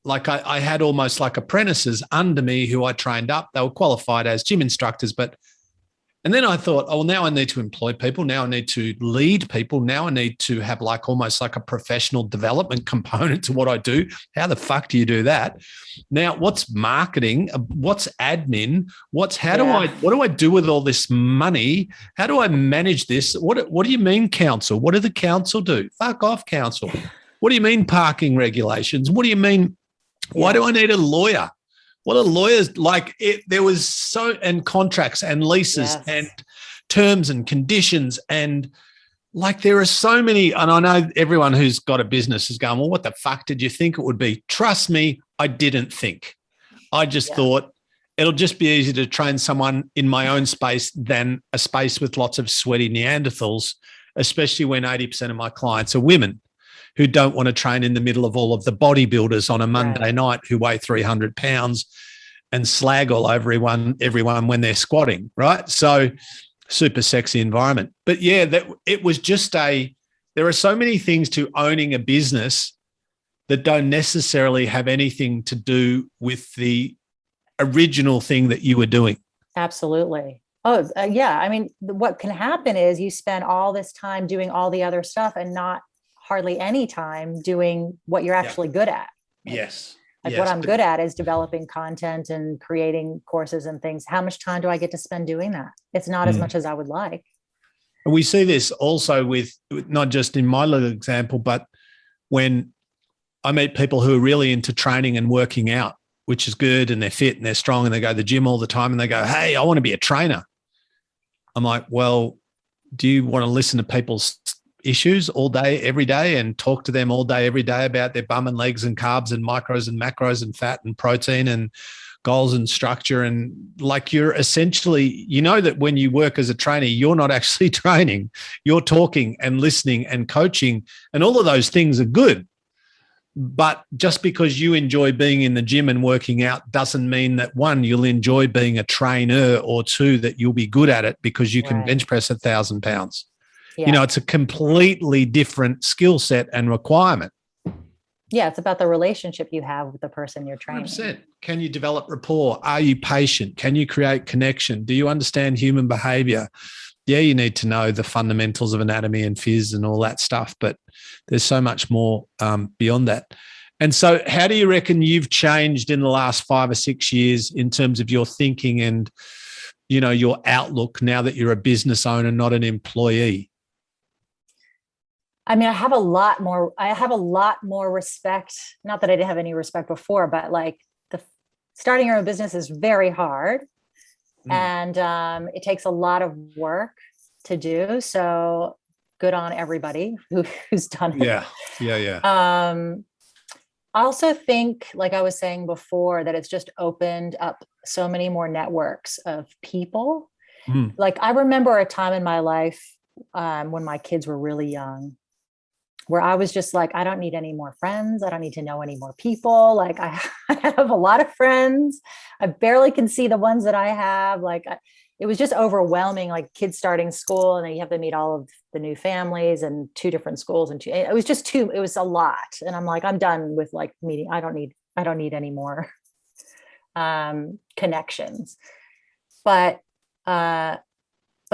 Like I had almost like apprentices under me who I trained up. They were qualified as gym instructors, and then I thought, oh, well, now I need to employ people. Now I need to lead people. Now I need to have like almost like a professional development component to what I do. How the fuck do you do that? Now, what's marketing? What's admin? What do I do with all this money? How do I manage this? What do you mean council? What do the council do? Fuck off, council. What do you mean parking regulations? What do you mean? Why do I need a lawyer? What are lawyers like? There was and contracts and leases and terms and conditions. And like, there are so many, and I know everyone who's got a business is going, well, what the fuck did you think it would be? Trust me, I didn't think. I just thought it'll just be easier to train someone in my own space than a space with lots of sweaty Neanderthals, especially when 80% of my clients are women who don't want to train in the middle of all of the bodybuilders on a Monday night who weigh 300 pounds and slag all over everyone when they're squatting, right? So super sexy environment. But yeah, it was just there are so many things to owning a business that don't necessarily have anything to do with the original thing that you were doing. Absolutely. Oh, yeah. I mean, what can happen is you spend all this time doing all the other stuff and not hardly any time doing what you're actually good at. What I'm good at is developing content and creating courses and things. How much time do I get to spend doing that? It's not as much as I would like. And we see this also with not just in my little example, but when I meet people who are really into training and working out, which is good, and they're fit and they're strong and they go to the gym all the time and they go, hey, I want to be a trainer. I'm like, well, do you want to listen to people's issues all day, every day, and talk to them all day, every day about their bum and legs and carbs and micros and macros and fat and protein and goals and structure? And like, you're essentially, you know, that when you work as a trainer, you're not actually training, you're talking and listening and coaching, and all of those things are good. But just because you enjoy being in the gym and working out doesn't mean that, one, you'll enjoy being a trainer, or two, that you'll be good at it because you can bench press 1,000 pounds. You know, it's a completely different skill set and requirement. Yeah, it's about the relationship you have with the person you're training. 100%. Can you develop rapport? Are you patient? Can you create connection? Do you understand human behavior? Yeah, you need to know the fundamentals of anatomy and phys and all that stuff, but there's so much more beyond that. And so how do you reckon you've changed in the last 5 or 6 years in terms of your thinking and, you know, your outlook now that you're a business owner, not an employee? I mean, I have a lot more respect. Not that I didn't have any respect before, but like starting your own business is very hard. And it takes a lot of work to do. So good on everybody who's done it. Yeah. I also think, like I was saying before, that it's just opened up so many more networks of people. Like, I remember a time in my life when my kids were really young, where I was just like, I don't need any more friends. I don't need to know any more people. Like, I have a lot of friends. I barely can see the ones that I have. Like, it was just overwhelming, like kids starting school, and then you have to meet all of the new families and 2 different schools. And it was a lot. And I'm like, I'm done with like meeting. I don't need any more connections. But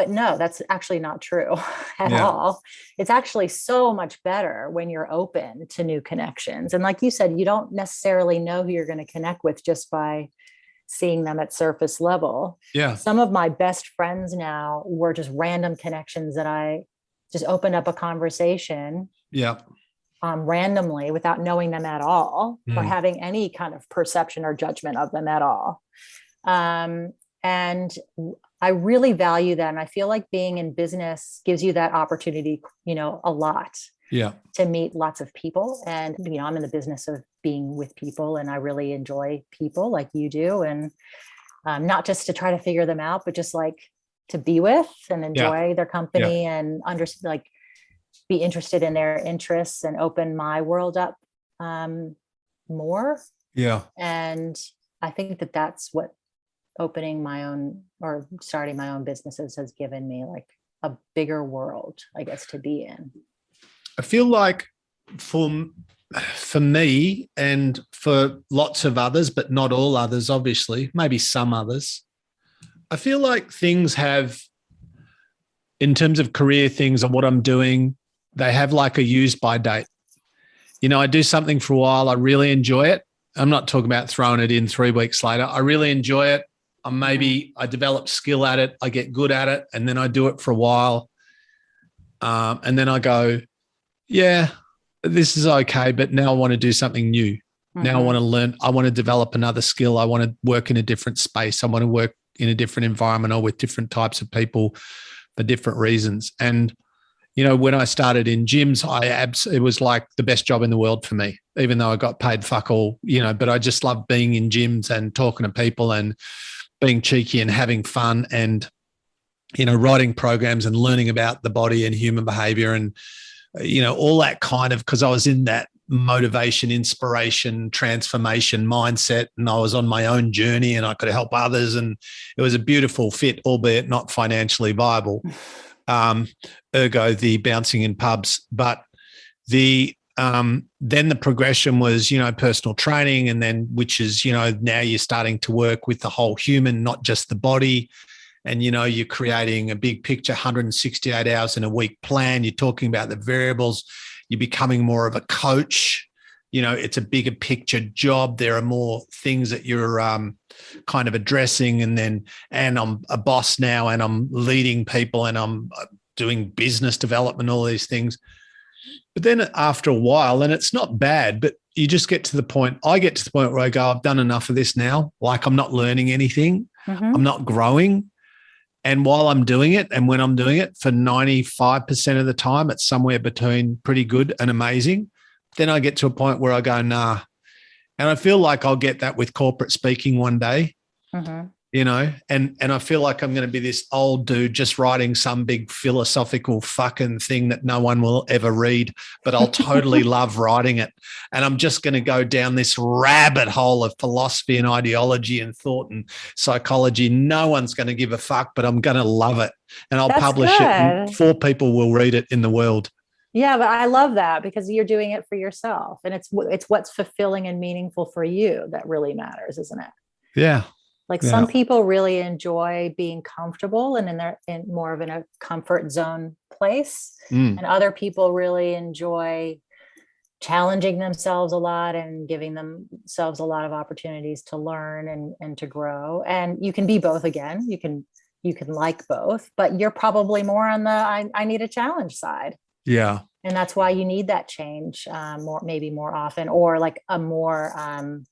no, that's actually not true at all. It's actually so much better when you're open to new connections. And like you said, you don't necessarily know who you're going to connect with just by seeing them at surface level. Yeah. Some of my best friends now were just random connections that I just opened up a conversation. Randomly, without knowing them at all or having any kind of perception or judgment of them at all. And I really value that. And I feel like being in business gives you that opportunity, a lot. Yeah. To meet lots of people. And, I'm in the business of being with people, and I really enjoy people like you do. And not just to try to figure them out, but just like to be with and enjoy their company and understand, be interested in their interests and open my world up more. Yeah. And I think that that's what opening my own or starting my own businesses has given me, like a bigger world, I guess, to be in. I feel like for me and for lots of others, but not all others, obviously, maybe some others, I feel like things have, in terms of career things and what I'm doing, they have like a use by date. I do something for a while. I really enjoy it. I'm not talking about throwing it in 3 weeks later. I really enjoy it. I develop skill at it. I get good at it. And then I do it for a while. And then I go, yeah, this is okay, but now I want to do something new. Mm-hmm. Now I want to learn. I want to develop another skill. I want to work in a different space. I want to work in a different environment or with different types of people for different reasons. And, when I started in gyms, it was like the best job in the world for me, even though I got paid fuck all, but I just love being in gyms and talking to people and being cheeky and having fun and, writing programs and learning about the body and human behavior and, all that kind of, because I was in that motivation, inspiration, transformation mindset, and I was on my own journey and I could help others. And it was a beautiful fit, albeit not financially viable. Ergo the bouncing in pubs. But then the progression was, personal training. And then, which is, now you're starting to work with the whole human, not just the body. And, you're creating a big picture, 168 hours in a week plan. You're talking about the variables. You're becoming more of a coach. It's a bigger picture job. There are more things that you're kind of addressing. And I'm a boss now and I'm leading people and I'm doing business development, all these things. But then after a while, and it's not bad, but you just get to the point, I get to the point where I go, I've done enough of this now. Like I'm not learning anything. Mm-hmm. I'm not growing. And while I'm doing it and when I'm doing it for 95% of the time, it's somewhere between pretty good and amazing. Then I get to a point where I go, nah. And I feel like I'll get that with corporate speaking one day, mm-hmm. And I feel like I'm going to be this old dude just writing some big philosophical fucking thing that no one will ever read, but I'll totally love writing it. And I'm just going to go down this rabbit hole of philosophy and ideology and thought and psychology. No one's going to give a fuck, but I'm going to love it. And I'll publish it and 4 people will read it in the world. Yeah, but I love that because you're doing it for yourself and it's what's fulfilling and meaningful for you that really matters, isn't it? Yeah. Like some people really enjoy being comfortable and in more of a comfort zone place. And other people really enjoy challenging themselves a lot and giving themselves a lot of opportunities to learn and to grow. And you can be both again. You can like both, but you're probably more on the I need a challenge side. Yeah. And that's why you need that change maybe more often, or like a more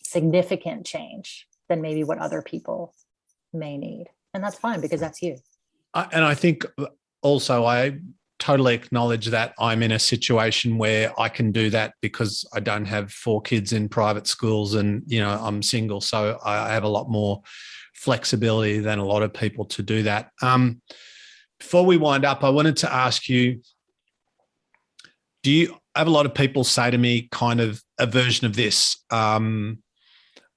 significant change than maybe what other people may need. And that's fine because that's you. And I think also I totally acknowledge that I'm in a situation where I can do that because I don't have 4 kids in private schools and, I'm single. So I have a lot more flexibility than a lot of people to do that. Before we wind up, I wanted to ask you, I have a lot of people say to me kind of a version of this.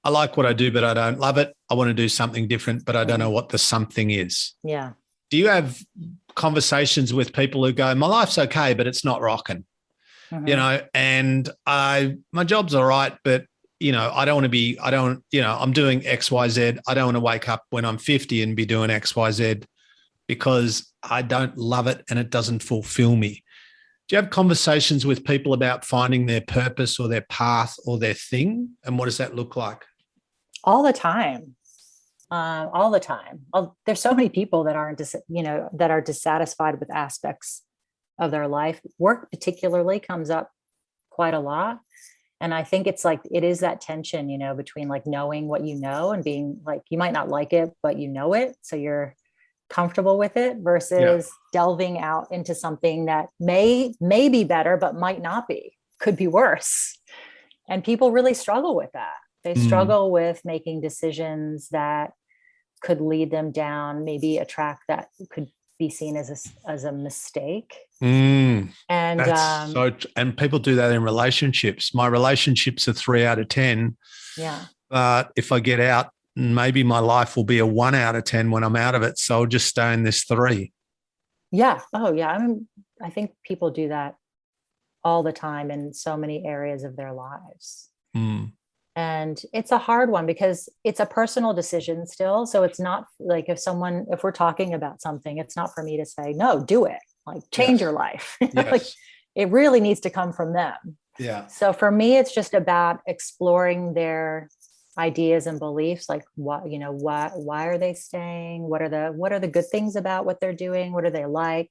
I like what I do, but I don't love it. I want to do something different, but I don't know what the something is. Yeah. Do you have conversations with people who go, my life's okay, but it's not rocking, mm-hmm. And my job's all right, but, I don't want to be, I'm doing X, Y, Z. I don't want to wake up when I'm 50 and be doing X, Y, Z because I don't love it and it doesn't fulfill me. Do you have conversations with people about finding their purpose or their path or their thing? And what does that look like? All the time. All the time. There's so many people that that are dissatisfied with aspects of their life. Work particularly comes up quite a lot. And I think it's like, it is that tension, you know, between like knowing what you know and being like, you might not like it, but you know it. So you're comfortable with it versus delving out into something that may be better, but might not be, could be worse. And people really struggle with that. They struggle with making decisions that could lead them down maybe a track that could be seen as a mistake. And and people do that in relationships. My relationships are 3 out of 10. Yeah. But if I get out, maybe my life will be a 1 out of 10 when I'm out of it. So I'll just stay in this 3. Yeah. Oh yeah. I think people do that all the time in so many areas of their lives. And it's a hard one because it's a personal decision still. So it's not like if we're talking about something, it's not for me to say, no, do it, like change your life. Like it really needs to come from them. Yeah. So for me, it's just about exploring their ideas and beliefs. Like why are they staying? What are the good things about what they're doing? What do they like?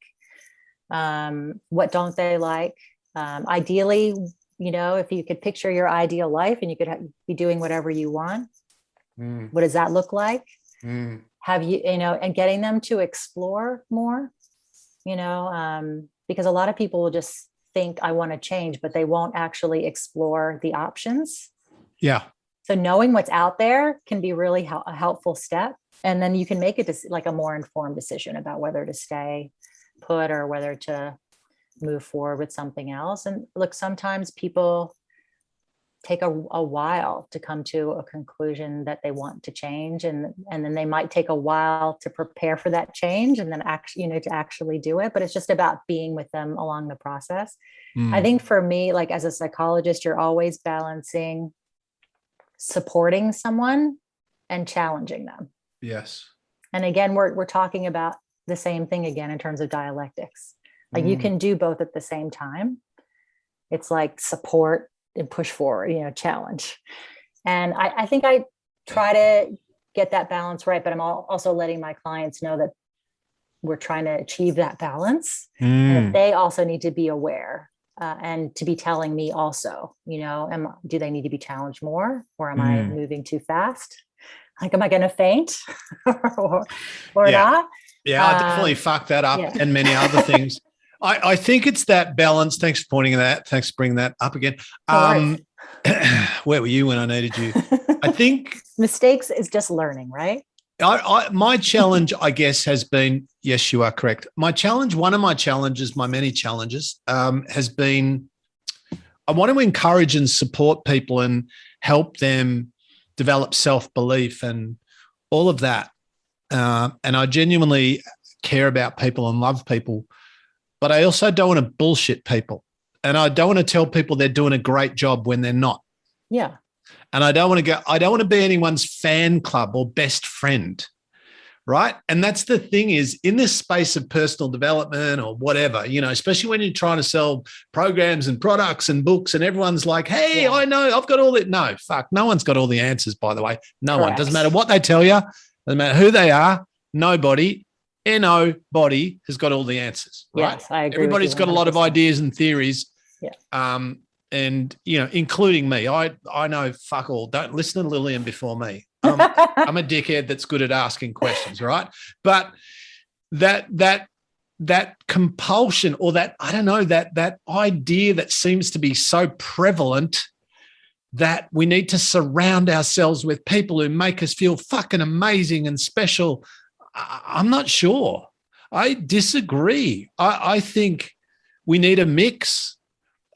What don't they like? Ideally, you know, if you could picture your ideal life and you could be doing whatever you want, what does that look like? Have you, and getting them to explore more, because a lot of people will just think I want to change, but they won't actually explore the options. Yeah. So knowing what's out there can be really a helpful step. And then you can make a more informed decision about whether to stay put or whether to move forward with something else. And look, sometimes people take a while to come to a conclusion that they want to change. And then they might take a while to prepare for that change and then to actually do it. But it's just about being with them along the process. I think for me, like as a psychologist, you're always balancing supporting someone and challenging them. Yes. And again, we're talking about the same thing again in terms of dialectics. Like you can do both at the same time. It's like support and push forward, challenge. And I think I try to get that balance right, but I'm also letting my clients know that we're trying to achieve that balance. And that they also need to be aware and to be telling me also, do they need to be challenged more, or am I moving too fast? Like, am I going to faint or not? Yeah, I definitely fucked that up and many other things. I think it's that balance. Thanks for pointing that. Thanks for bringing that up again. Where were you when I needed you? I think mistakes is just learning, right? My challenge, I guess, has been, yes, you are correct. My challenge, one of my challenges, my many challenges, has been I want to encourage and support people and help them develop self-belief and all of that. And I genuinely care about people and love people. But I also don't want to bullshit people. And I don't want to tell people they're doing a great job when they're not. Yeah. And I don't want to be anyone's fan club or best friend. Right. And that's the thing is in this space of personal development or whatever, especially when you're trying to sell programs and products and books and everyone's like, hey, I know I've got all that. No, fuck. No one's got all the answers, by the way. No one. Doesn't matter what they tell you. Doesn't matter who they are. Nobody has got all the answers. Right? Yes, I agree. Everybody's got a lot of ideas and theories. Yeah. And including me. I know fuck all. Don't listen to Lillian before me. I'm a dickhead that's good at asking questions, right? But that compulsion or that, I don't know, that idea that seems to be so prevalent that we need to surround ourselves with people who make us feel fucking amazing and special. I'm not sure. I disagree. I think we need a mix.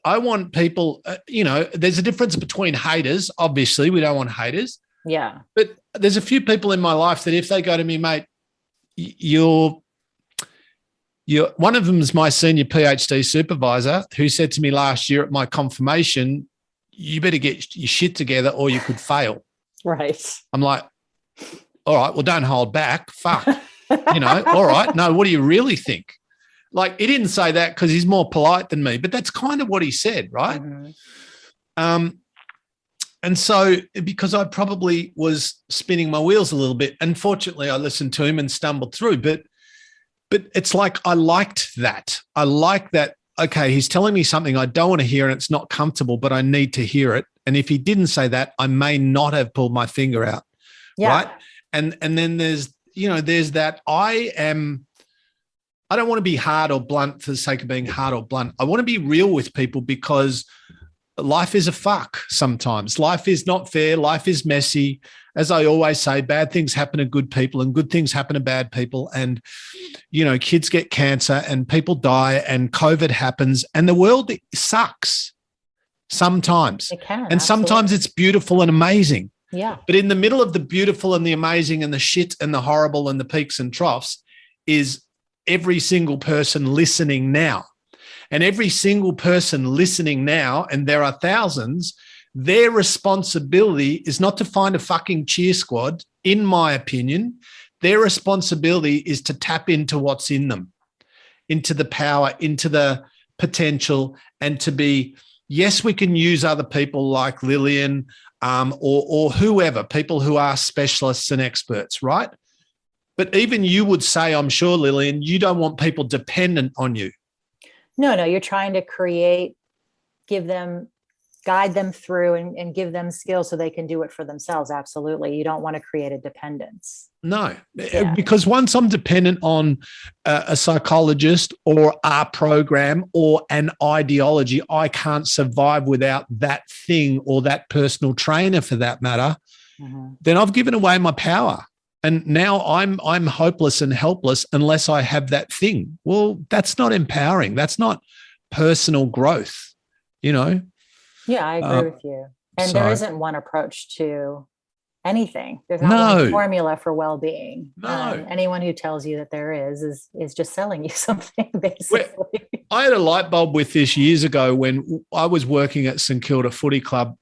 I want people, there's a difference between haters. Obviously, we don't want haters. Yeah. But there's a few people in my life that if they go to me, mate, you're one of them is my senior PhD supervisor who said to me last year at my confirmation, you better get your shit together or you could fail. Right. I'm like, all right, well, don't hold back. Fuck. All right. No, what do you really think? Like, he didn't say that because he's more polite than me, but that's kind of what he said, right? Mm-hmm. And so because I probably was spinning my wheels a little bit, unfortunately, I listened to him and stumbled through. But it's like I liked that. I like that okay, he's telling me something I don't want to hear and it's not comfortable, but I need to hear it. And if he didn't say that, I may not have pulled my finger out. Yeah. Right. And then there's that I don't want to be hard or blunt for the sake of being hard or blunt. I want to be real with people because life is a fuck sometimes. Life is not fair. Life is messy. As I always say, bad things happen to good people and good things happen to bad people. And, kids get cancer and people die and COVID happens and the world sucks sometimes. It can. And sometimes it's beautiful and amazing. Yeah. But in the middle of the beautiful and the amazing and the shit and the horrible and the peaks and troughs is every single person listening now. And every single person listening now, and there are thousands, their responsibility is not to find a fucking cheer squad, in my opinion. Their responsibility is to tap into what's in them, into the power, into the potential, and to be, yes, we can use other people like Lillian or whoever, people who are specialists and experts, right? But even you would say, I'm sure, Lillian, you don't want people dependent on you. No, you're trying to guide them through and give them skills so they can do it for themselves. Absolutely. You don't want to create a dependence. No, because once I'm dependent on a psychologist or a program or an ideology, I can't survive without that thing or that personal trainer for that matter. Mm-hmm. Then I've given away my power. And now I'm hopeless and helpless unless I have that thing. Well, that's not empowering. That's not personal growth, Yeah, I agree with you. And there isn't one approach to anything. There's not one formula for well-being. No. Anyone who tells you that there is just selling you something, basically. I had a light bulb with this years ago when I was working at St Kilda Footy Club,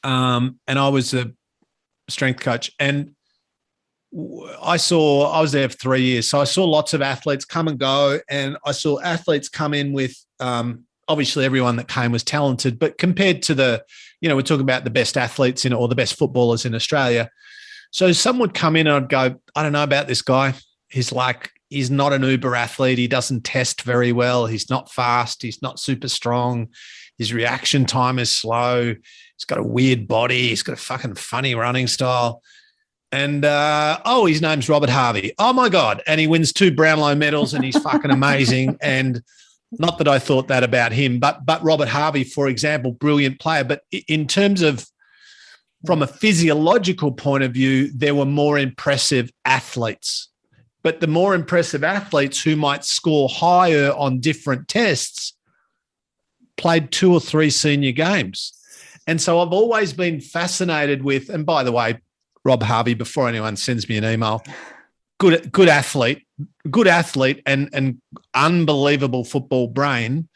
and I was a strength coach, and I was there for 3 years. So I saw lots of athletes come and go, and I saw athletes come in with, obviously everyone that came was talented, but compared to we're talking about the best athletes or the best footballers in Australia. So some would come in and I'd go, I don't know about this guy. He's not an uber athlete. He doesn't test very well. He's not fast. He's not super strong. His reaction time is slow. He's got a weird body. He's got a fucking funny running style. And, his name's Robert Harvey. Oh, my God. And he wins 2 Brownlow medals and he's fucking amazing. And not that I thought that about him, but Robert Harvey, for example, brilliant player. But in terms of from a physiological point of view, there were more impressive athletes. But the more impressive athletes who might score higher on different tests played 2 or 3 senior games. And so I've always been fascinated with, and by the way, Rob Harvey, before anyone sends me an email, good athlete and unbelievable football brain.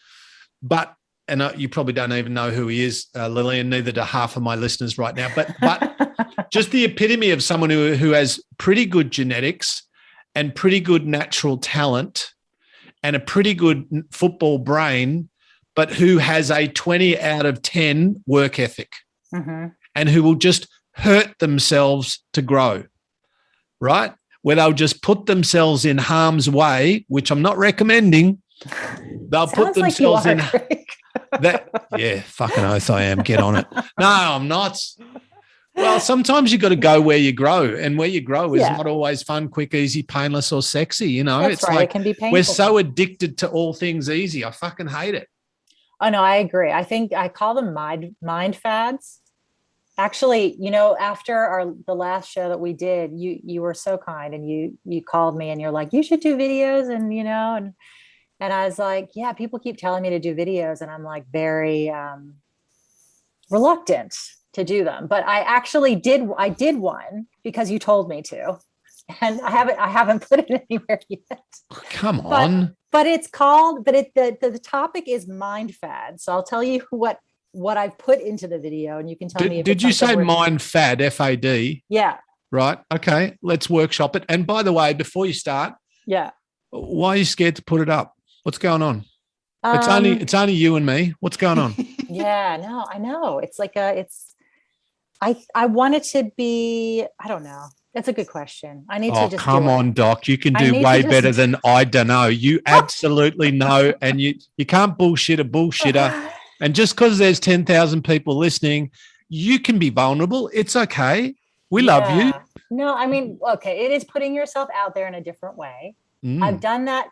But, and you probably don't even know who he is, Lillian, neither do half of my listeners right now, but just the epitome of someone who has pretty good genetics and pretty good natural talent and a pretty good football brain, but who has a 20 out of 10 work ethic, mm-hmm. and who will just hurt themselves to grow, right? Where they'll just put themselves in harm's way, which I'm not recommending. They'll put themselves in that. Yeah, fucking oath I am. Get on it. No, I'm not. Well, sometimes you got to go where you grow, and where you grow is not always fun, quick, easy, painless, or sexy. That's it's right. like it can be painful. We're so addicted to all things easy. I fucking hate it. Oh no, I agree. I think I call them mind fads. Actually, after the last show that we did, you were so kind, and you called me and you're like, you should do videos, and I was like, yeah, people keep telling me to do videos, and I'm like very reluctant to do them. But I actually did. I did one because you told me to, and I haven't put it anywhere yet. Come on. But it's called. But the topic is mind fad. So I'll tell you what I've put into the video, and you can tell me if did you say mind fad, F-A-D? Yeah. Right. Okay. Let's workshop it. And by the way, before you start, why are you scared to put it up? What's going on? It's only you and me. What's going on? Yeah, no, I know. It's like I want it to be, I don't know. That's a good question. I need to Oh, just come on, Doc. You can do way better than I don't know. You absolutely know. And you can't bullshit a bullshitter. And just because there's 10,000 people listening, you can be vulnerable. It's okay. We love you. No, I mean, okay, it is putting yourself out there in a different way. I've done that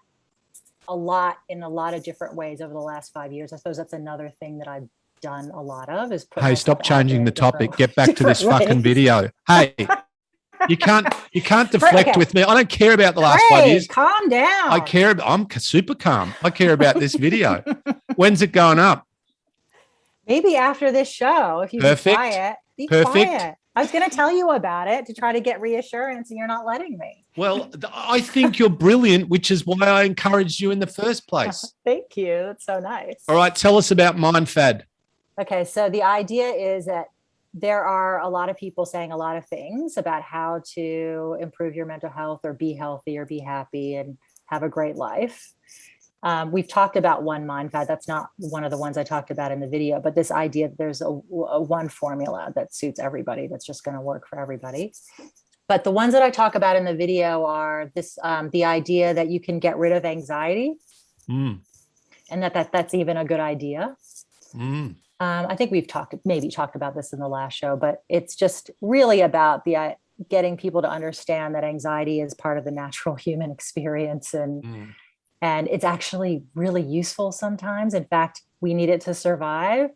a lot in a lot of different ways over the last 5 years. I suppose that's another thing that I've done a lot of is put stop changing the topic. Get back to this fucking video. Hey. You can't deflect with me. I don't care about the last 5 years. Calm down. I'm super calm. I care about this video. When's it going up? Maybe after this show, if you be quiet. Be quiet. I was going to tell you about it to try to get reassurance, and you're not letting me. Well, I think you're brilliant, which is why I encouraged you in the first place. Thank you. That's so nice. All right. Tell us about MindFad. Okay. So the idea is that there are a lot of people saying a lot of things about how to improve your mental health or be healthy or be happy and have a great life. We've talked about one MindFad. That's not one of the ones I talked about in the video, but this idea that there's a one formula that suits everybody, that's just going to work for everybody. But the ones that I talk about in the video are this, the idea that you can get rid of anxiety and that's even a good idea. I think we've maybe talked about this in the last show, but it's just really about getting people to understand that anxiety is part of the natural human experience, and it's actually really useful sometimes. In fact, we need it to survive.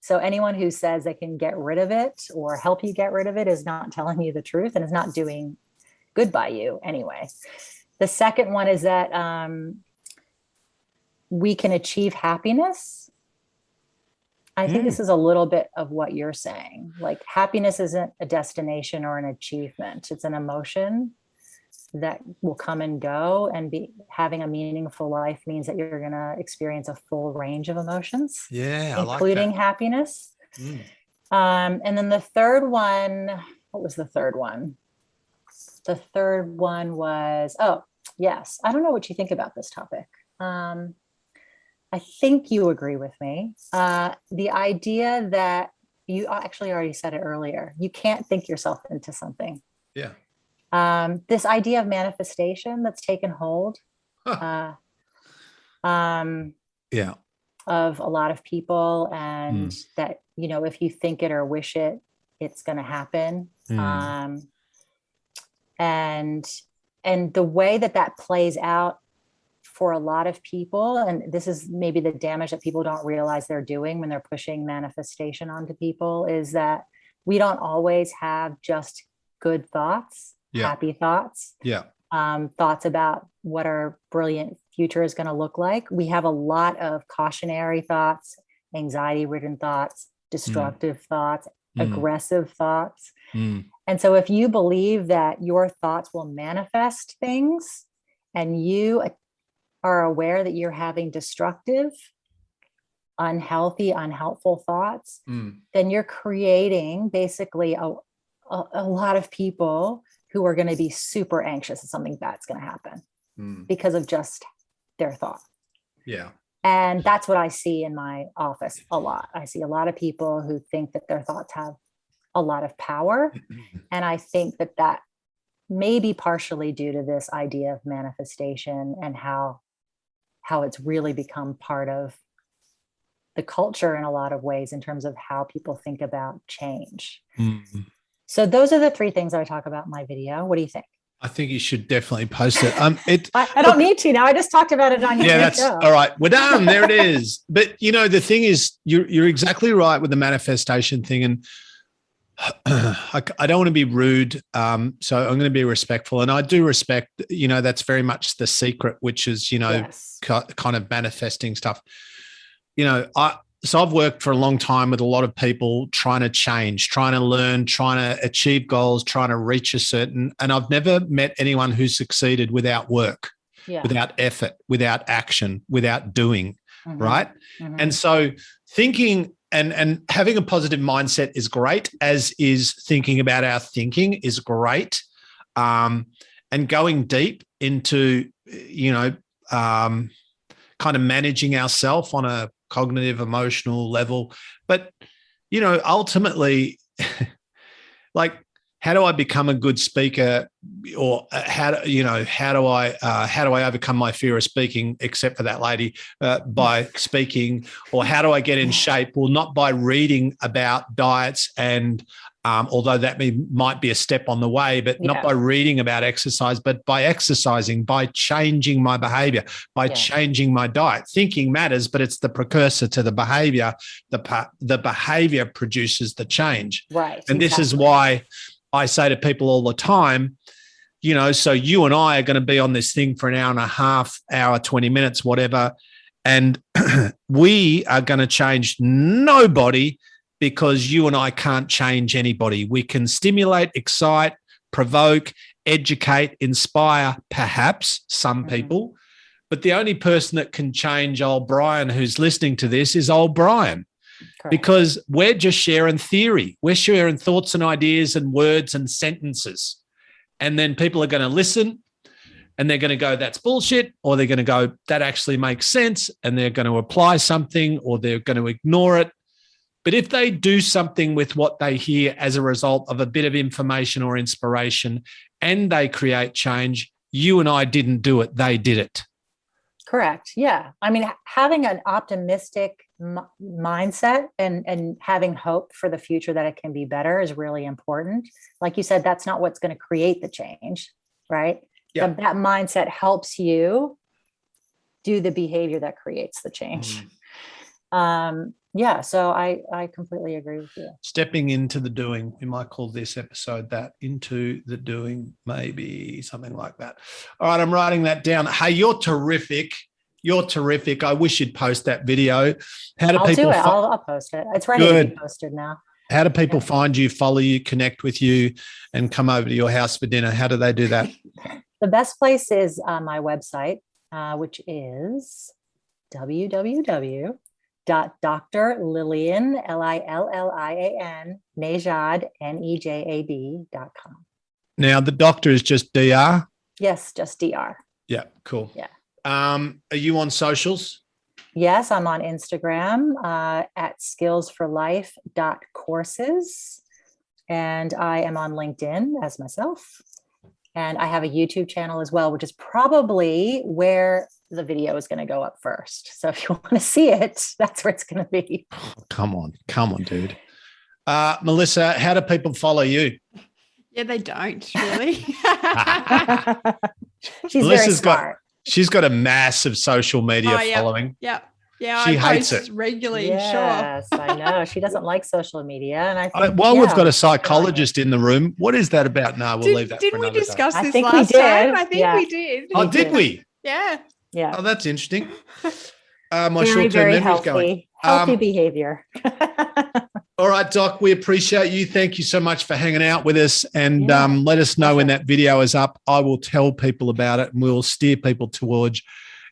So anyone who says they can get rid of it or help you get rid of it is not telling you the truth and is not doing good by you anyway. The second one is that we can achieve happiness. I think this is a little bit of what you're saying. Like, happiness isn't a destination or an achievement. It's an emotion that will come and go, and having a meaningful life means that you're going to experience a full range of emotions, including happiness. And then the third one, what was the third one? The third one was, I don't know what you think about this topic. I think you agree with me. The idea that you actually already said it earlier, you can't think yourself into something. Yeah. This idea of manifestation that's taken hold of a lot of people, and that, if you think it or wish it, it's going to happen. And the way that plays out for a lot of people, and this is maybe the damage that people don't realize they're doing when they're pushing manifestation onto people, is that we don't always have just good thoughts, happy thoughts, thoughts about what our brilliant future is going to look like. We have a lot of cautionary thoughts, anxiety-ridden thoughts, destructive thoughts, aggressive thoughts. And so if you believe that your thoughts will manifest things, and you are aware that you're having destructive, unhealthy, unhelpful thoughts, then you're creating basically a lot of people who are going to be super anxious that something bad's going to happen because of just their thought. Yeah. And that's what I see in my office a lot. I see a lot of people who think that their thoughts have a lot of power. And I think that may be partially due to this idea of manifestation and how it's really become part of the culture in a lot of ways in terms of how people think about change. So those are the three things I talk about in my video. What do you think? I think you should definitely post it. I don't need to now. I just talked about it on your that's show. All right. We're done. There it is. But the thing is, you're exactly right with the manifestation thing. And I don't want to be rude. So I'm going to be respectful. And I do respect, that's very much the secret, which is, kind of manifesting stuff. So I've worked for a long time with a lot of people trying to change, trying to learn, trying to achieve goals, trying to reach and I've never met anyone who succeeded without work, without effort, without action, without doing, right? And so thinking and having a positive mindset is great, as is thinking about our thinking is great. And going deep into, kind of managing ourselves on a cognitive, emotional level. But, ultimately, like, how do I become a good speaker, or how do I overcome my fear of speaking, except for that lady, by speaking, or how do I get in shape? Well, not by reading about diets and although that might be a step on the way, but not by reading about exercise, but by exercising, by changing my behavior, by changing my diet. Thinking matters, but it's the precursor to the behavior. The behavior produces the change. Right. And this is why I say to people all the time, so you and I are going to be on this thing for an hour and a half, 20 minutes, whatever. And we are going to change nobody, because you and I can't change anybody. We can stimulate, excite, provoke, educate, inspire, perhaps some people. But the only person that can change old Brian who's listening to this is old Brian. Correct. Because we're just sharing theory. We're sharing thoughts and ideas and words and sentences. And then people are going to listen and they're going to go, that's bullshit, or they're going to go, that actually makes sense, and they're going to apply something, or they're going to ignore it. But if they do something with what they hear as a result of a bit of information or inspiration, and they create change, you and I didn't do it, they did it. Correct. Yeah. I mean, having an optimistic mindset and having hope for the future that it can be better is really important. Like you said, that's not what's going to create the change, right? Yeah. That mindset helps you do the behavior that creates the change. Yeah, so I completely agree with you. Stepping into the doing. We might call this episode that, into the doing, maybe something like that. All right, I'm writing that down. Hey, you're terrific. You're terrific. I wish you'd post that video. How do people? I'll post it. It's ready to be posted now. How do people find you, follow you, connect with you, and come over to your house for dinner? How do they do that? The best place is my website, which is www.drlillian, Lillian, Nejad, Nejad.com. Now, the doctor is just DR? Yes, just DR. Yeah, cool. Yeah. Are you on socials? Yes, I'm on Instagram at skillsforlife.courses. And I am on LinkedIn as myself. And I have a YouTube channel as well, which is probably where the video is going to go up first. So if you want to see it, that's where it's going to be. Come on, dude. Melissa, how do people follow you? Yeah, they don't really. She's very smart. She's got a massive social media following. Yeah. Yeah, she hates it regularly. Yes, sure. I know. She doesn't like social media, and I think we've got a psychologist in the room. What is that about? No, we'll leave that. Didn't we discuss time. this last time? I think we did. Oh, did we? Yeah. Yeah. Oh, that's interesting. My short-term memory's going. Healthy behavior. All right, Doc, we appreciate you. Thank you so much for hanging out with us, and let us know when that video is up. I will tell people about it, and we'll steer people towards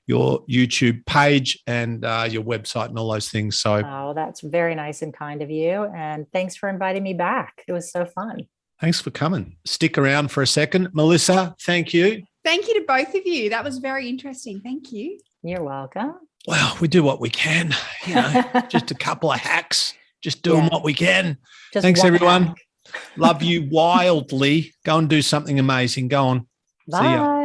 your YouTube page and your website and all those things. So, that's very nice and kind of you. And thanks for inviting me back. It was so fun. Thanks for coming. Stick around for a second. Melissa, thank you. Thank you to both of you. That was very interesting. Thank you. You're welcome. Well, we do what we can, just a couple of hacks, just doing what we can. Thanks, everyone. Love you wildly. Go and do something amazing. Go on. Bye. See ya.